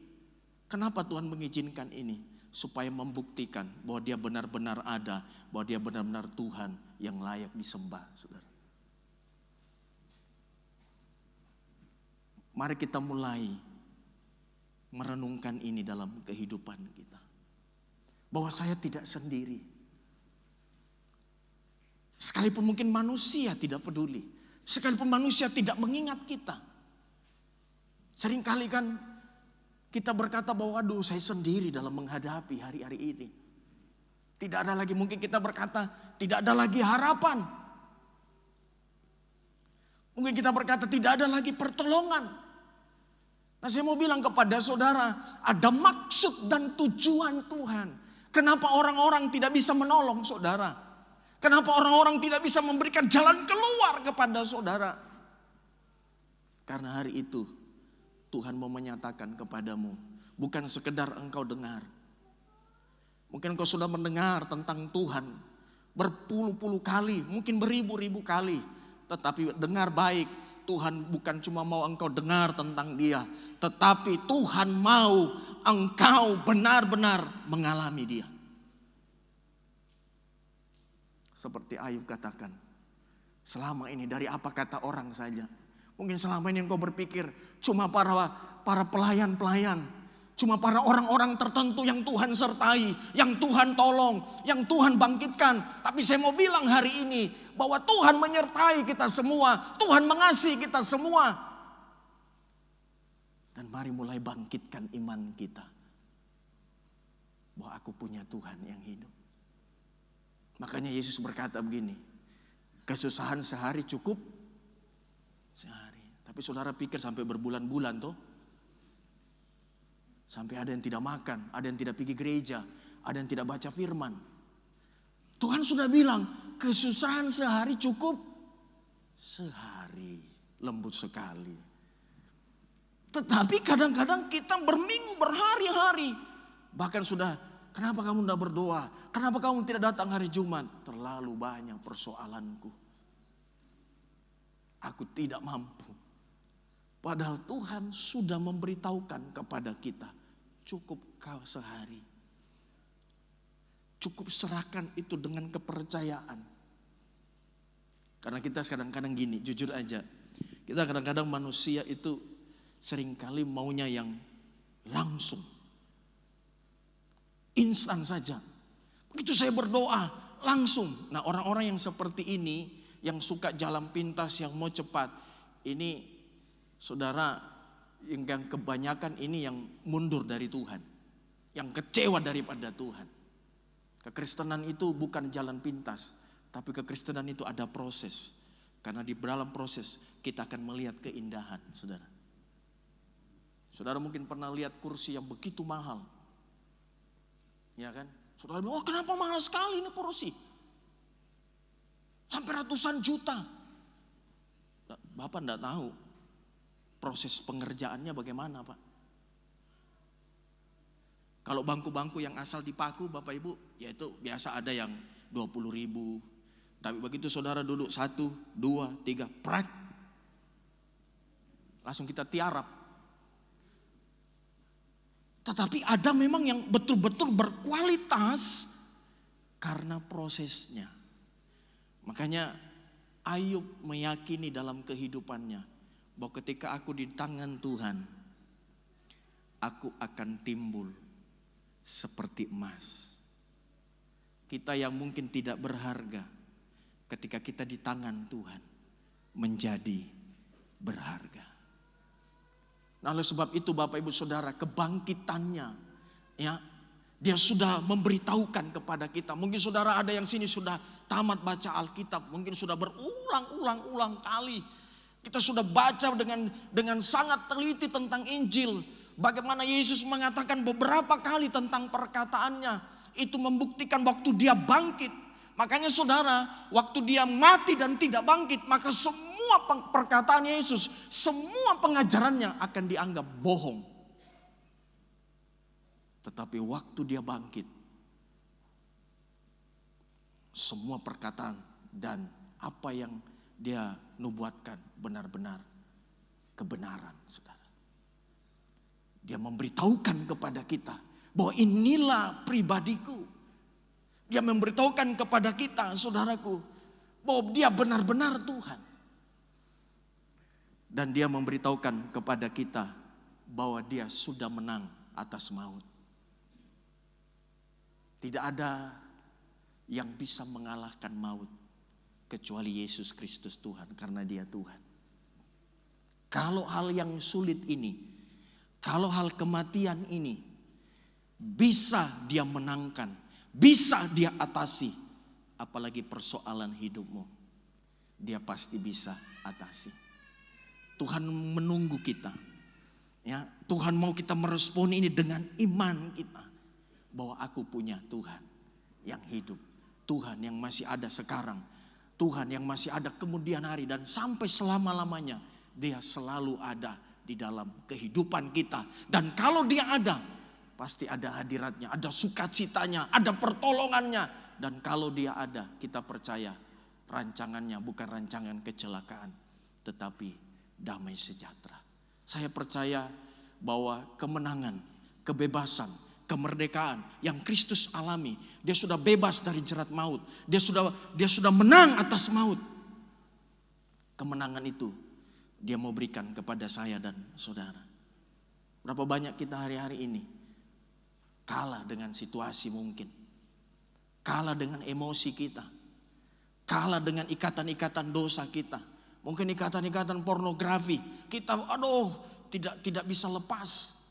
Kenapa Tuhan mengizinkan ini? Supaya membuktikan bahwa Dia benar-benar ada, bahwa Dia benar-benar Tuhan yang layak disembah, saudara. Mari kita mulai merenungkan ini dalam kehidupan kita. Bahwa saya tidak sendiri. Sekalipun mungkin manusia tidak peduli. Sekalipun manusia tidak mengingat kita. Seringkali kan kita berkata bahwa aduh saya sendiri dalam menghadapi hari-hari ini. Tidak ada lagi, mungkin kita berkata tidak ada lagi harapan. Mungkin kita berkata tidak ada lagi pertolongan. Nah, saya mau bilang kepada saudara, ada maksud dan tujuan Tuhan. Kenapa orang-orang tidak bisa menolong saudara? Kenapa orang-orang tidak bisa memberikan jalan keluar kepada saudara? Karena hari itu Tuhan mau menyatakan kepadamu, bukan sekedar engkau dengar. Mungkin engkau sudah mendengar tentang Tuhan berpuluh-puluh kali, mungkin beribu-ribu kali. Tetapi dengar baik, Tuhan bukan cuma mau engkau dengar tentang Dia, tetapi Tuhan mau engkau benar-benar mengalami Dia. Seperti Ayub katakan, selama ini dari apa kata orang saja. Mungkin selama ini engkau berpikir cuma para pelayan-pelayan, cuma para orang-orang tertentu yang Tuhan sertai, yang Tuhan tolong, yang Tuhan bangkitkan. Tapi saya mau bilang hari ini bahwa Tuhan menyertai kita semua, Tuhan mengasihi kita semua. Dan mari mulai bangkitkan iman kita bahwa aku punya Tuhan yang hidup. Makanya Yesus berkata begini, kesusahan sehari cukup sehari. Tapi saudara pikir sampai berbulan-bulan toh? Sampai ada yang tidak makan, ada yang tidak pergi gereja, ada yang tidak baca firman. Tuhan sudah bilang, kesusahan sehari cukup sehari, lembut sekali. Tetapi kadang-kadang kita berminggu, berhari-hari. Bahkan sudah, kenapa kamu tidak berdoa? Kenapa kamu tidak datang hari Jumat? Terlalu banyak persoalanku. Aku tidak mampu. Padahal Tuhan sudah memberitahukan kepada kita, cukup kau sehari. Cukup serahkan itu dengan kepercayaan. Karena kita kadang-kadang gini, jujur aja. Kita kadang-kadang manusia itu seringkali maunya yang langsung. Instan saja. Begitu saya berdoa, langsung. Nah, orang-orang yang seperti ini, yang suka jalan pintas, yang mau cepat. Ini saudara, yang kebanyakan ini yang mundur dari Tuhan. Yang kecewa daripada Tuhan. Kekristenan itu bukan jalan pintas. Tapi kekristenan itu ada proses. Karena di dalam proses kita akan melihat keindahan, saudara. Saudara mungkin pernah lihat kursi yang begitu mahal. Ya kan? Saudara bilang, oh kenapa mahal sekali ini kursi? Sampai ratusan juta. Bapak enggak tahu proses pengerjaannya bagaimana, Pak. Kalau bangku-bangku yang asal dipaku Bapak Ibu, yaitu biasa ada yang 20.000. Tapi begitu saudara duduk 1, 2, 3, prak. Langsung kita tiarap. Tetapi ada memang yang betul-betul berkualitas karena prosesnya. Makanya Ayub meyakini dalam kehidupannya bahwa ketika aku di tangan Tuhan, aku akan timbul seperti emas. Kita yang mungkin tidak berharga, ketika kita di tangan Tuhan menjadi berharga. Nah, oleh sebab itu Bapak Ibu Saudara, kebangkitannya ya, dia sudah memberitahukan kepada kita. Mungkin saudara ada yang sini sudah tamat baca Alkitab, mungkin sudah berulang-ulang kali. Kita sudah baca dengan sangat teliti tentang Injil. Bagaimana Yesus mengatakan beberapa kali tentang perkataannya. Itu membuktikan waktu dia bangkit. Makanya saudara, waktu dia mati dan tidak bangkit, maka semua perkataan Yesus, semua pengajarannya akan dianggap bohong. Tetapi waktu dia bangkit, semua perkataan dan apa yang dia nubuatkan benar-benar kebenaran, saudara. Dia memberitahukan kepada kita bahwa inilah pribadiku. Dia memberitahukan kepada kita, saudaraku, bahwa dia benar-benar Tuhan. Dan dia memberitahukan kepada kita bahwa dia sudah menang atas maut. Tidak ada yang bisa mengalahkan maut kecuali Yesus Kristus Tuhan, karena dia Tuhan. Kalau hal yang sulit ini, kalau hal kematian ini bisa dia menangkan, bisa dia atasi, apalagi persoalan hidupmu, dia pasti bisa atasi. Tuhan menunggu kita. Ya, Tuhan mau kita meresponi ini dengan iman kita. Bahwa aku punya Tuhan yang hidup. Tuhan yang masih ada sekarang. Tuhan yang masih ada kemudian hari. Dan sampai selama-lamanya dia selalu ada di dalam kehidupan kita. Dan kalau dia ada, pasti ada hadiratnya, ada sukacitanya, ada pertolongannya. Dan kalau dia ada, kita percaya rancangannya bukan rancangan kecelakaan, tetapi damai sejahtera. Saya percaya bahwa kemenangan, kebebasan, kemerdekaan yang Kristus alami, dia sudah bebas dari jerat maut. Dia sudah menang atas maut. Kemenangan itu dia mau berikan kepada saya dan saudara. Berapa banyak kita hari-hari ini kalah dengan situasi mungkin. Kalah dengan emosi kita. Kalah dengan ikatan-ikatan dosa kita. Mungkin ikatan-ikatan pornografi. Kita tidak bisa lepas.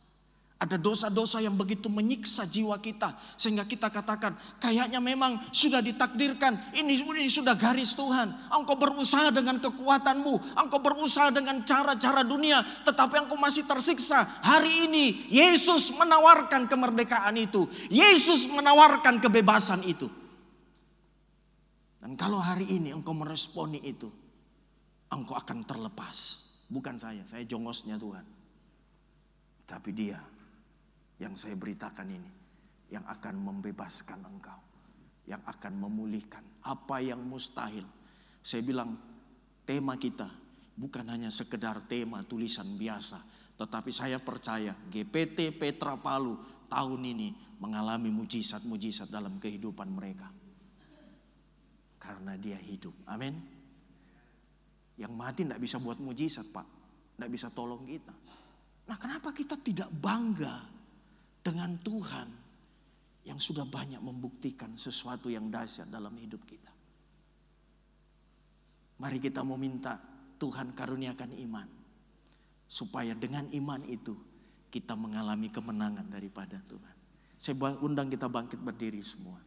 Ada dosa-dosa yang begitu menyiksa jiwa kita. Sehingga kita katakan, kayaknya memang sudah ditakdirkan. Ini sudah garis Tuhan. Engkau berusaha dengan kekuatanmu. Engkau berusaha dengan cara-cara dunia. Tetapi engkau masih tersiksa. Hari ini Yesus menawarkan kemerdekaan itu. Yesus menawarkan kebebasan itu. Dan kalau hari ini engkau meresponi itu, engkau akan terlepas. Bukan saya jongosnya Tuhan. Tapi dia yang saya beritakan ini, yang akan membebaskan engkau, yang akan memulihkan apa yang mustahil. Saya bilang tema kita bukan hanya sekedar tema tulisan biasa, tetapi saya percaya GPT Petra Palu tahun ini mengalami mujizat-mujizat dalam kehidupan mereka. Karena dia hidup, amin. Yang mati tidak bisa buat mujizat, Pak, tidak bisa tolong kita. Nah, kenapa kita tidak bangga dengan Tuhan yang sudah banyak membuktikan sesuatu yang dahsyat dalam hidup kita? Mari kita meminta Tuhan karuniakan iman, supaya dengan iman itu kita mengalami kemenangan daripada Tuhan. Saya undang kita bangkit berdiri semua.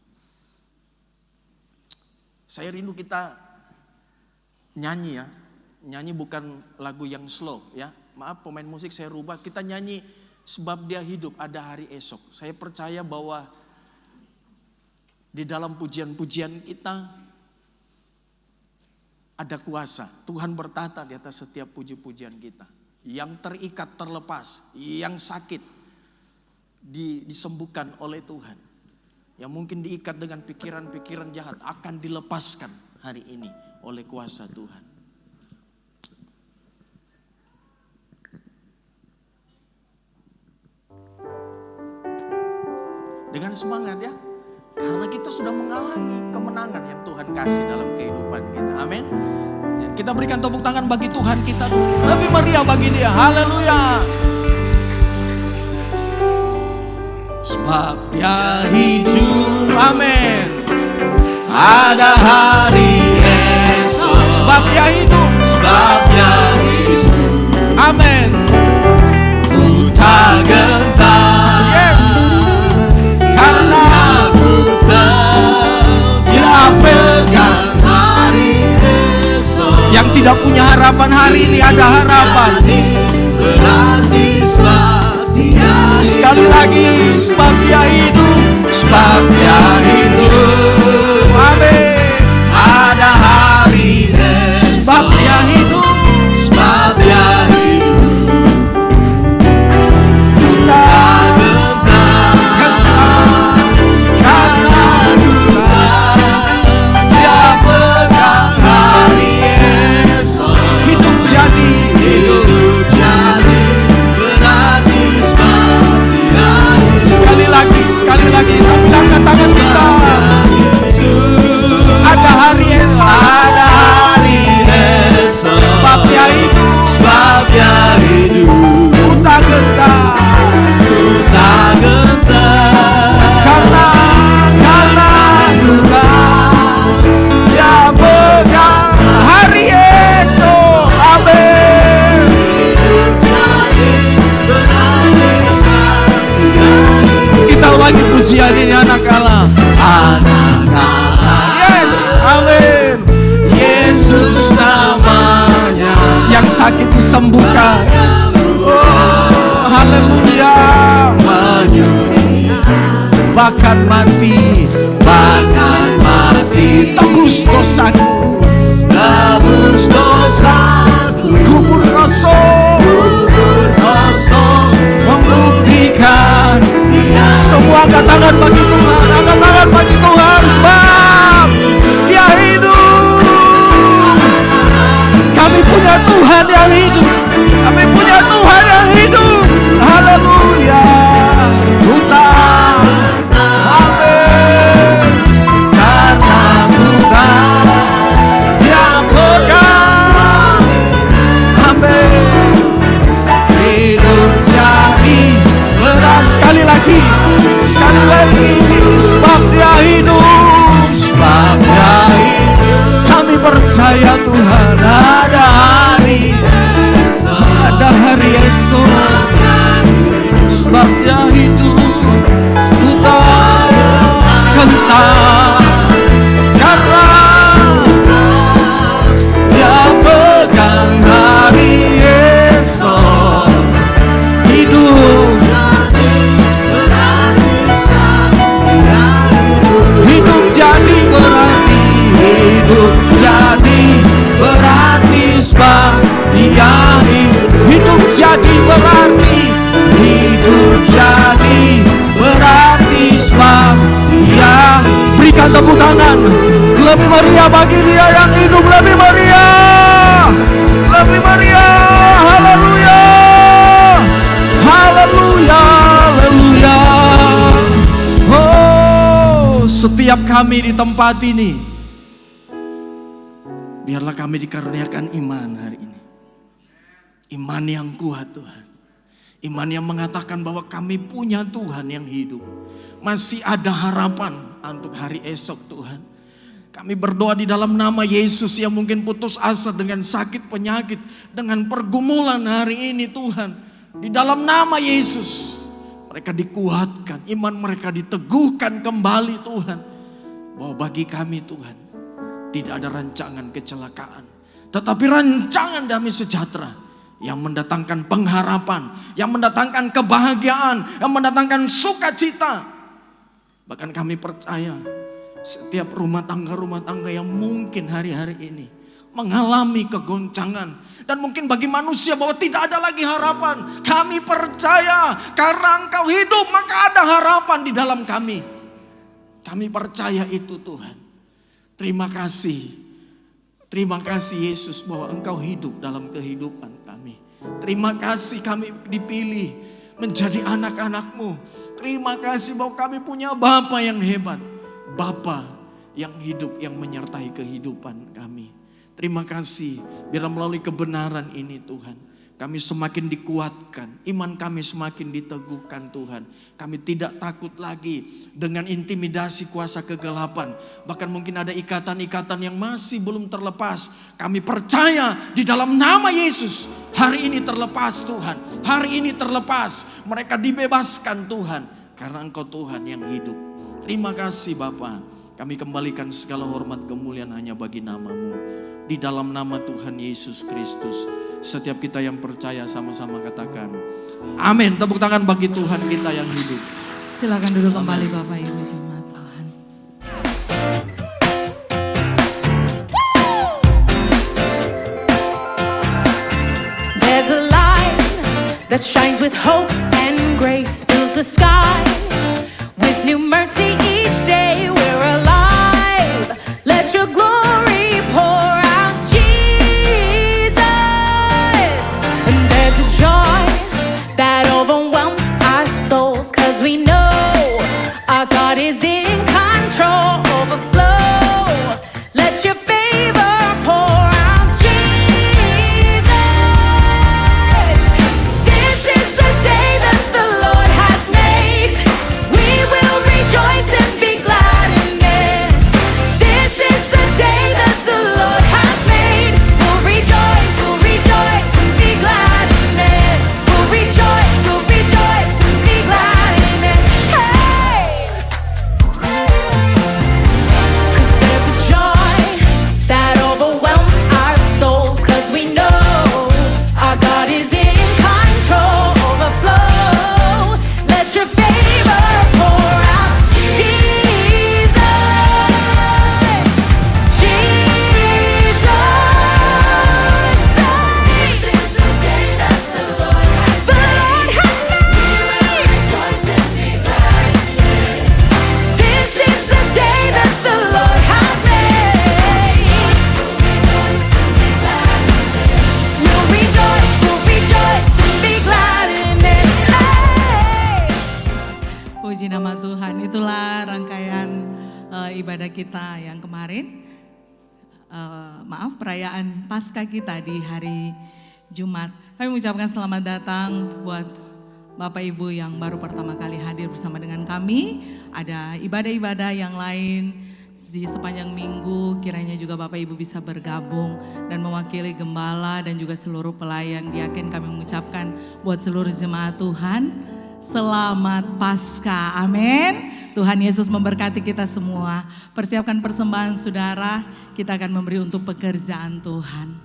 Saya rindu kita nyanyi ya. Nyanyi bukan lagu yang slow ya. Maaf pemain musik saya rubah. Kita nyanyi sebab dia hidup, ada hari esok. Saya percaya bahwa di dalam pujian-pujian kita ada kuasa. Tuhan bertata di atas setiap puji-pujian kita. Yang terikat terlepas, yang sakit disembuhkan oleh Tuhan. Yang mungkin diikat dengan pikiran-pikiran jahat akan dilepaskan hari ini oleh kuasa Tuhan. Dengan semangat ya. Karena kita sudah mengalami kemenangan yang Tuhan kasih dalam kehidupan kita. Amin. Ya, kita berikan tepuk tangan bagi Tuhan kita. Lebih meriah bagi Dia. Haleluya. Sebab Dia hidup. Amin. Ada hari esok. Sebab Dia hidup. Sebab Dia hidup. Amin. Ku tak gentar. Yes. Karena ku tahu Dia pegang hari esok. Yang tidak punya harapan hari ini ada harapan. Berarti sebab Dia. Sekali lagi, sebab Dia hidup. Sebab Dia hidup. Amin. Ada hari esok. Sebab Dia hidup. Sebab Dia hidup. Sekali lagi, sambil angkat tangan kita. Ada hari esok. Ada hari esok. Sebab Dia hidup. Sebab Dia hidup. Ku tak gentar. Ku tak gentar. Karena ku tahu Dia pegang hari esok. Amin. Kita ulangi pujian ini, anak Allah. Anak Allah. Yes, amin. Yesus namanya. Yang sakit disembuhkan. Oh, haleluya. Bahkan mati tebus dosaku. Tebus dosaku. Kubur kosong membuktikan. Semua angkat tangan bagi Tuhan, angkat tangan bagi Tuhan, sebab Dia hidup. Kami punya Tuhan yang hidup. Kami punya Tuhan yang hidup. Haleluya. Ku tahu. Amin. Karena ku tahu Dia pegang. Amin. Hidup jadi beras. Sekali lagi, sebab Dia hidup. Sebab Dia hidup. Kami percaya Tuhan ada hari esok. Ada hari esok. Sebab Dia hidup. Ku tak gentar. Karena Dia pegang hari esok. Hidup. Hidup jadi berarti. Hidup jadi berarti sebab Dia hidup. Hidup jadi berarti. Hidup jadi berarti sebab Dia. Berikan tepuk tangan. Lebih meriah bagi Dia yang hidup. Lebih meriah. Lebih meriah. Haleluya. Haleluya. Haleluya. Oh, setiap kami di tempat ini, biarlah kami dikaruniakan iman hari ini. Iman yang kuat Tuhan. Iman yang mengatakan bahwa kami punya Tuhan yang hidup. Masih ada harapan untuk hari esok Tuhan. Kami berdoa di dalam nama Yesus yang mungkin putus asa dengan sakit penyakit, dengan pergumulan hari ini Tuhan. Di dalam nama Yesus mereka dikuatkan, iman mereka diteguhkan kembali Tuhan. Bahwa bagi kami Tuhan tidak ada rancangan kecelakaan, tetapi rancangan damai sejahtera yang mendatangkan pengharapan, yang mendatangkan kebahagiaan, yang mendatangkan sukacita. Bahkan kami percaya setiap rumah tangga yang mungkin hari-hari ini mengalami kegoncangan. Dan mungkin bagi manusia bahwa tidak ada lagi harapan. Kami percaya karena Engkau hidup maka ada harapan di dalam kami. Kami percaya itu Tuhan. Terima kasih. Terima kasih Yesus bahwa Engkau hidup dalam kehidupan kami. Terima kasih kami dipilih menjadi anak-anak-Mu. Terima kasih bahwa kami punya Bapa yang hebat. Bapa yang hidup, yang menyertai kehidupan kami. Terima kasih, biar melalui kebenaran ini Tuhan, kami semakin dikuatkan, iman kami semakin diteguhkan Tuhan. Kami tidak takut lagi dengan intimidasi kuasa kegelapan. Bahkan mungkin ada ikatan-ikatan yang masih belum terlepas. Kami percaya di dalam nama Yesus, hari ini terlepas Tuhan. Hari ini terlepas, mereka dibebaskan Tuhan. Karena Engkau Tuhan yang hidup. Terima kasih Bapa. Kami kembalikan segala hormat kemuliaan hanya bagi nama-Mu. Di dalam nama Tuhan Yesus Kristus. Setiap kita yang percaya sama-sama katakan amin. Tepuk tangan bagi Tuhan kita yang hidup. Silakan duduk kembali Bapak Ibu jemaat Tuhan. There's a light that shines with hope and grace, fills the sky with new mercy each day. We're alive. Let your glory pour out, Jesus. And there's a joy that overwhelms our souls, 'cause we know our God is in control. Overflow. Let your favor pour out, Jesus. This is the day that the Lord has made. We will rejoice and be glad in it. This is the day that the Lord has made. We'll rejoice and be glad in it. We'll rejoice and be glad in it. Hey! 'Cause there's a joy that overwhelms our souls, 'cause we know our God is in control. Overflow. Let your favor pour out, Jesus. Jesus. This is the day that the Lord has made. Rejoice and be glad in it. This is the day that the Lord has made. We'll rejoice and be glad in it. Hey! Puji nama Tuhan. Itulah rangkaian ibadah kita yang kemarin. Perayaan Paskah kita di hari Jumat. Kami mengucapkan selamat datang buat Bapak Ibu yang baru pertama kali hadir bersama dengan kami. Ada ibadah-ibadah yang lain di sepanjang minggu, kiranya juga Bapak Ibu bisa bergabung dan mewakili gembala dan juga seluruh pelayan. Diaken kami mengucapkan buat seluruh jemaat Tuhan, selamat Paskah, amin. Tuhan Yesus memberkati kita semua. Persiapkan persembahan saudara, kita akan memberi untuk pekerjaan Tuhan.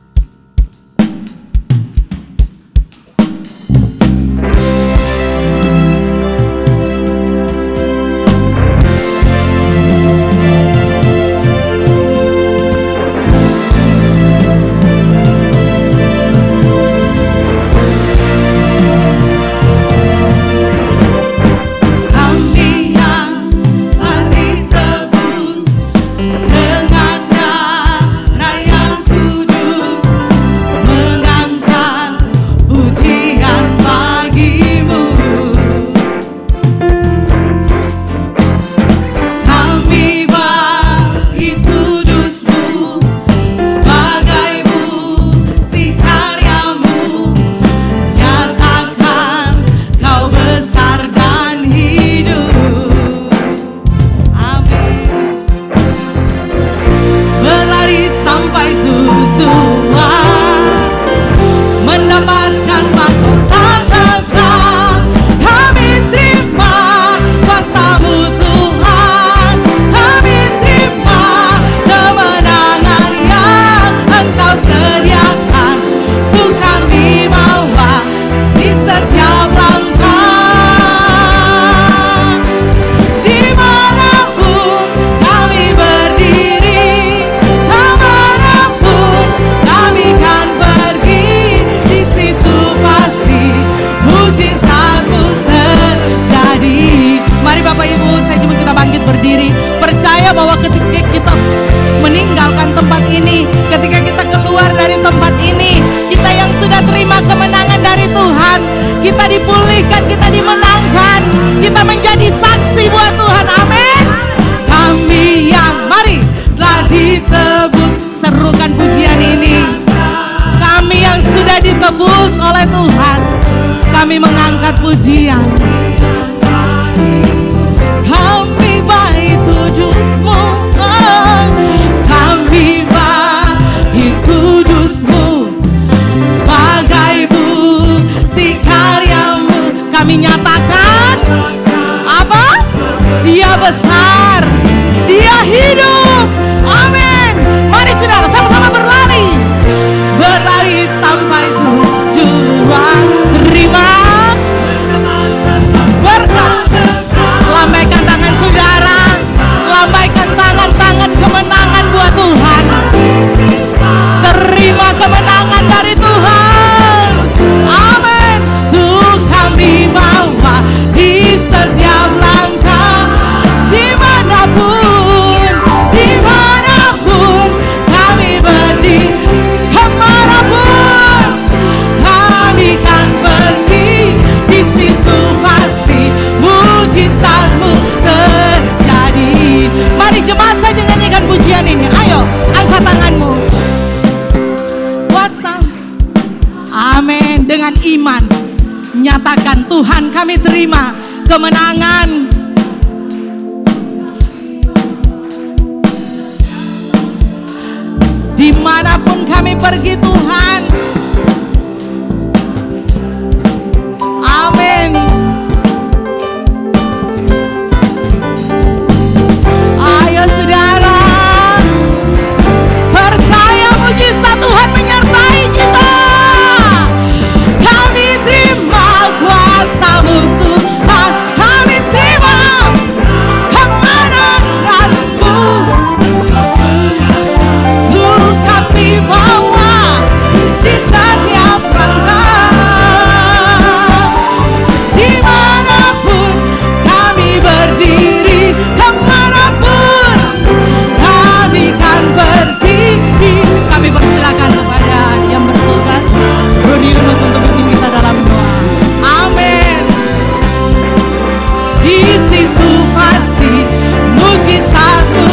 Kami yang telah ditebus dengan darah yang kudus. pujian. Kami bait kudus-Mu, oh, kami bait kudus-Mu, sebagai bukti karya-Mu. Kami nyatakan apa? Dia besar, Dia hidup. Amin. Mari saudara sama-sama berlari, berlari sampai tujuan. Terima berkat. Lambaikan tangan saudara, lambaikan tangan-tangan kemenangan buat Tuhan. Terima kemenangan dari Tuhan. Amin. Tuh kami bawa di setiap langkah, dimanapun kami berdiri, kemanapun kami kan pergi, di situ pasti mujizat-Mu terjadi. Mari jemaat saja nyanyikan pujian ini. Ayo, angkat tanganmu. Kuasa. Amin. Dengan iman nyatakan, Tuhan kami terima kemenangan. Dimanapun kami pergi Tuhan. Amin. Ayo saudara, percaya mujizat Tuhan menyertai kita. Kami terima kuasa-Mu Tuhan, kami terima kemenangan-Mu. Tuh kami bawa di setiap langkah, dimanapun kami berdiri, kemanapun kami kan pergi. Kami persilakan kepada yang bertugas beri Yunus untuk pimpin kita dalam doa. Amin. Di situ pasti mujizat-Mu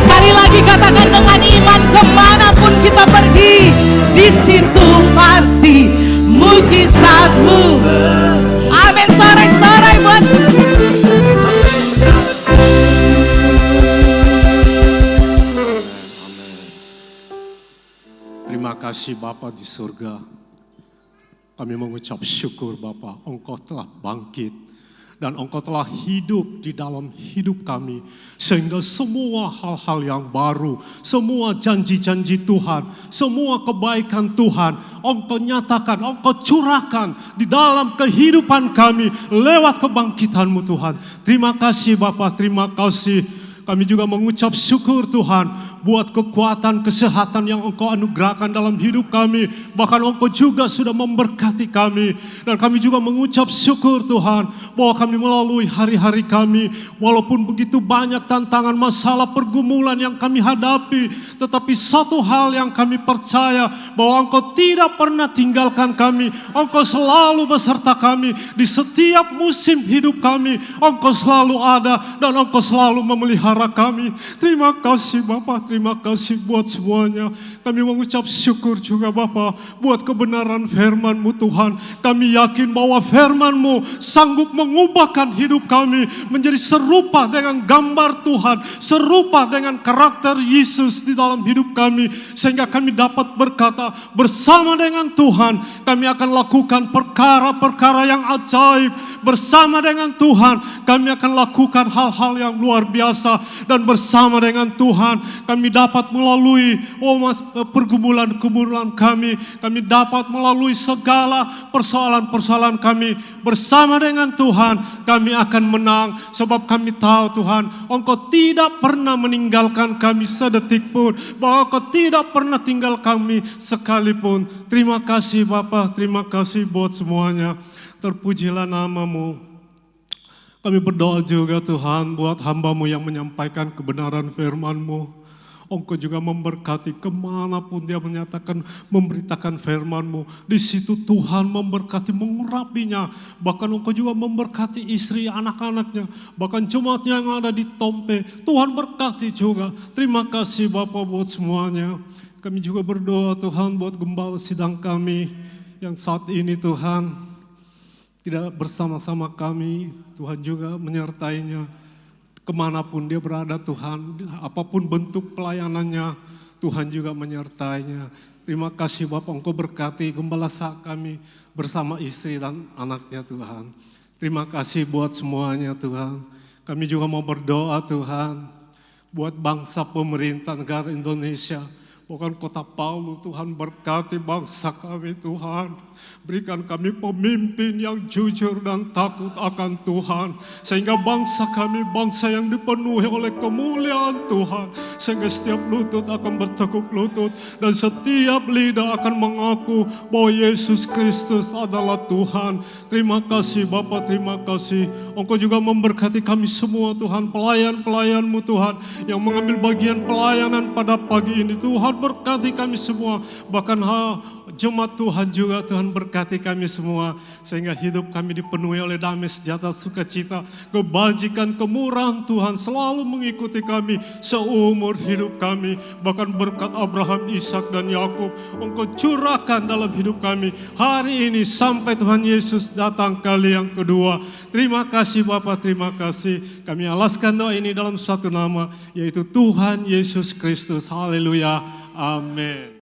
sekali lagi katakan dengan iman, kemanapun kita pergi, di situ pasti mujizat-Mu. Amin. Sorak-sorai buat Terima kasih Bapa di surga. Kami mengucap syukur Bapa, Engkau telah bangkit dan Engkau telah hidup di dalam hidup kami. Sehingga semua hal-hal yang baru, semua janji-janji Tuhan, semua kebaikan Tuhan, Engkau nyatakan, Engkau curahkan di dalam kehidupan kami lewat kebangkitan-Mu Tuhan. Terima kasih Bapa, terima kasih. Kami juga mengucap syukur Tuhan buat kekuatan, kesehatan yang Engkau anugerahkan dalam hidup kami. Bahkan Engkau juga sudah memberkati kami. Dan kami juga mengucap syukur Tuhan bahwa kami melalui hari-hari kami, walaupun begitu banyak tantangan, masalah, pergumulan yang kami hadapi, tetapi satu hal yang kami percaya, bahwa Engkau tidak pernah tinggalkan kami. Engkau selalu beserta kami di setiap musim hidup kami. Engkau selalu ada dan Engkau selalu memelihara kami. Terima kasih Bapa, terima kasih buat semuanya. Kami mengucap syukur juga Bapa buat kebenaran firman-Mu Tuhan. Kami yakin bahwa firman-Mu sanggup mengubahkan hidup kami menjadi serupa dengan gambar Tuhan, serupa dengan karakter Yesus di dalam hidup kami, sehingga kami dapat berkata, bersama dengan Tuhan kami akan lakukan perkara-perkara yang ajaib. Bersama dengan Tuhan kami akan lakukan hal-hal yang luar biasa. Dan bersama dengan Tuhan kami dapat melalui pergumulan-pergumulan kami dapat melalui segala persoalan-persoalan kami. Bersama dengan Tuhan kami akan menang, sebab kami tahu Tuhan, Engkau tidak pernah meninggalkan kami sedetik pun, bahwa Engkau tidak pernah tinggal kami sekalipun. Terima kasih Bapa, terima kasih buat semuanya. Terpujilah nama-Mu. Kami berdoa juga Tuhan buat hamba-Mu yang menyampaikan kebenaran firman-Mu. Engkau juga memberkati kemanapun dia menyatakan, memberitakan firman-Mu. Di situ Tuhan memberkati, mengurapinya. Bahkan Engkau juga memberkati istri, anak-anaknya. Bahkan jemaatnya yang ada di Tompe, Tuhan berkati juga. Terima kasih Bapa buat semuanya. Kami juga berdoa Tuhan buat gembala sidang kami yang saat ini Tuhan tidak bersama-sama kami, Tuhan juga menyertainya. Kemanapun dia berada Tuhan, apapun bentuk pelayanannya, Tuhan juga menyertainya. Terima kasih Bapak, Engkau berkati Gembala Sak kami bersama istri dan anaknya Tuhan. Terima kasih buat semuanya Tuhan. Kami juga mau berdoa Tuhan, buat bangsa pemerintah negara Indonesia. Bukan kota Palu, Tuhan berkati bangsa kami Tuhan. Berikan kami pemimpin yang jujur dan takut akan Tuhan. Sehingga bangsa kami bangsa yang dipenuhi oleh kemuliaan Tuhan. Sehingga setiap lutut akan bertekuk lutut. Dan setiap lidah akan mengaku bahwa Yesus Kristus adalah Tuhan. Terima kasih Bapa, terima kasih. Engkau juga memberkati kami semua Tuhan. Pelayan-pelayan-Mu Tuhan. Yang mengambil bagian pelayanan pada pagi ini Tuhan. Berkati kami semua, bahkan jemaat Tuhan juga Tuhan berkati kami semua, sehingga hidup kami dipenuhi oleh damai sejahtera sukacita, kebajikan kemurahan Tuhan selalu mengikuti kami seumur hidup kami, bahkan berkat Abraham, Ishak dan Yakub Engkau curahkan dalam hidup kami hari ini sampai Tuhan Yesus datang kali yang kedua. Terima kasih Bapa, terima kasih. Kami alaskan doa ini dalam satu nama, yaitu Tuhan Yesus Kristus. Haleluya. Amin.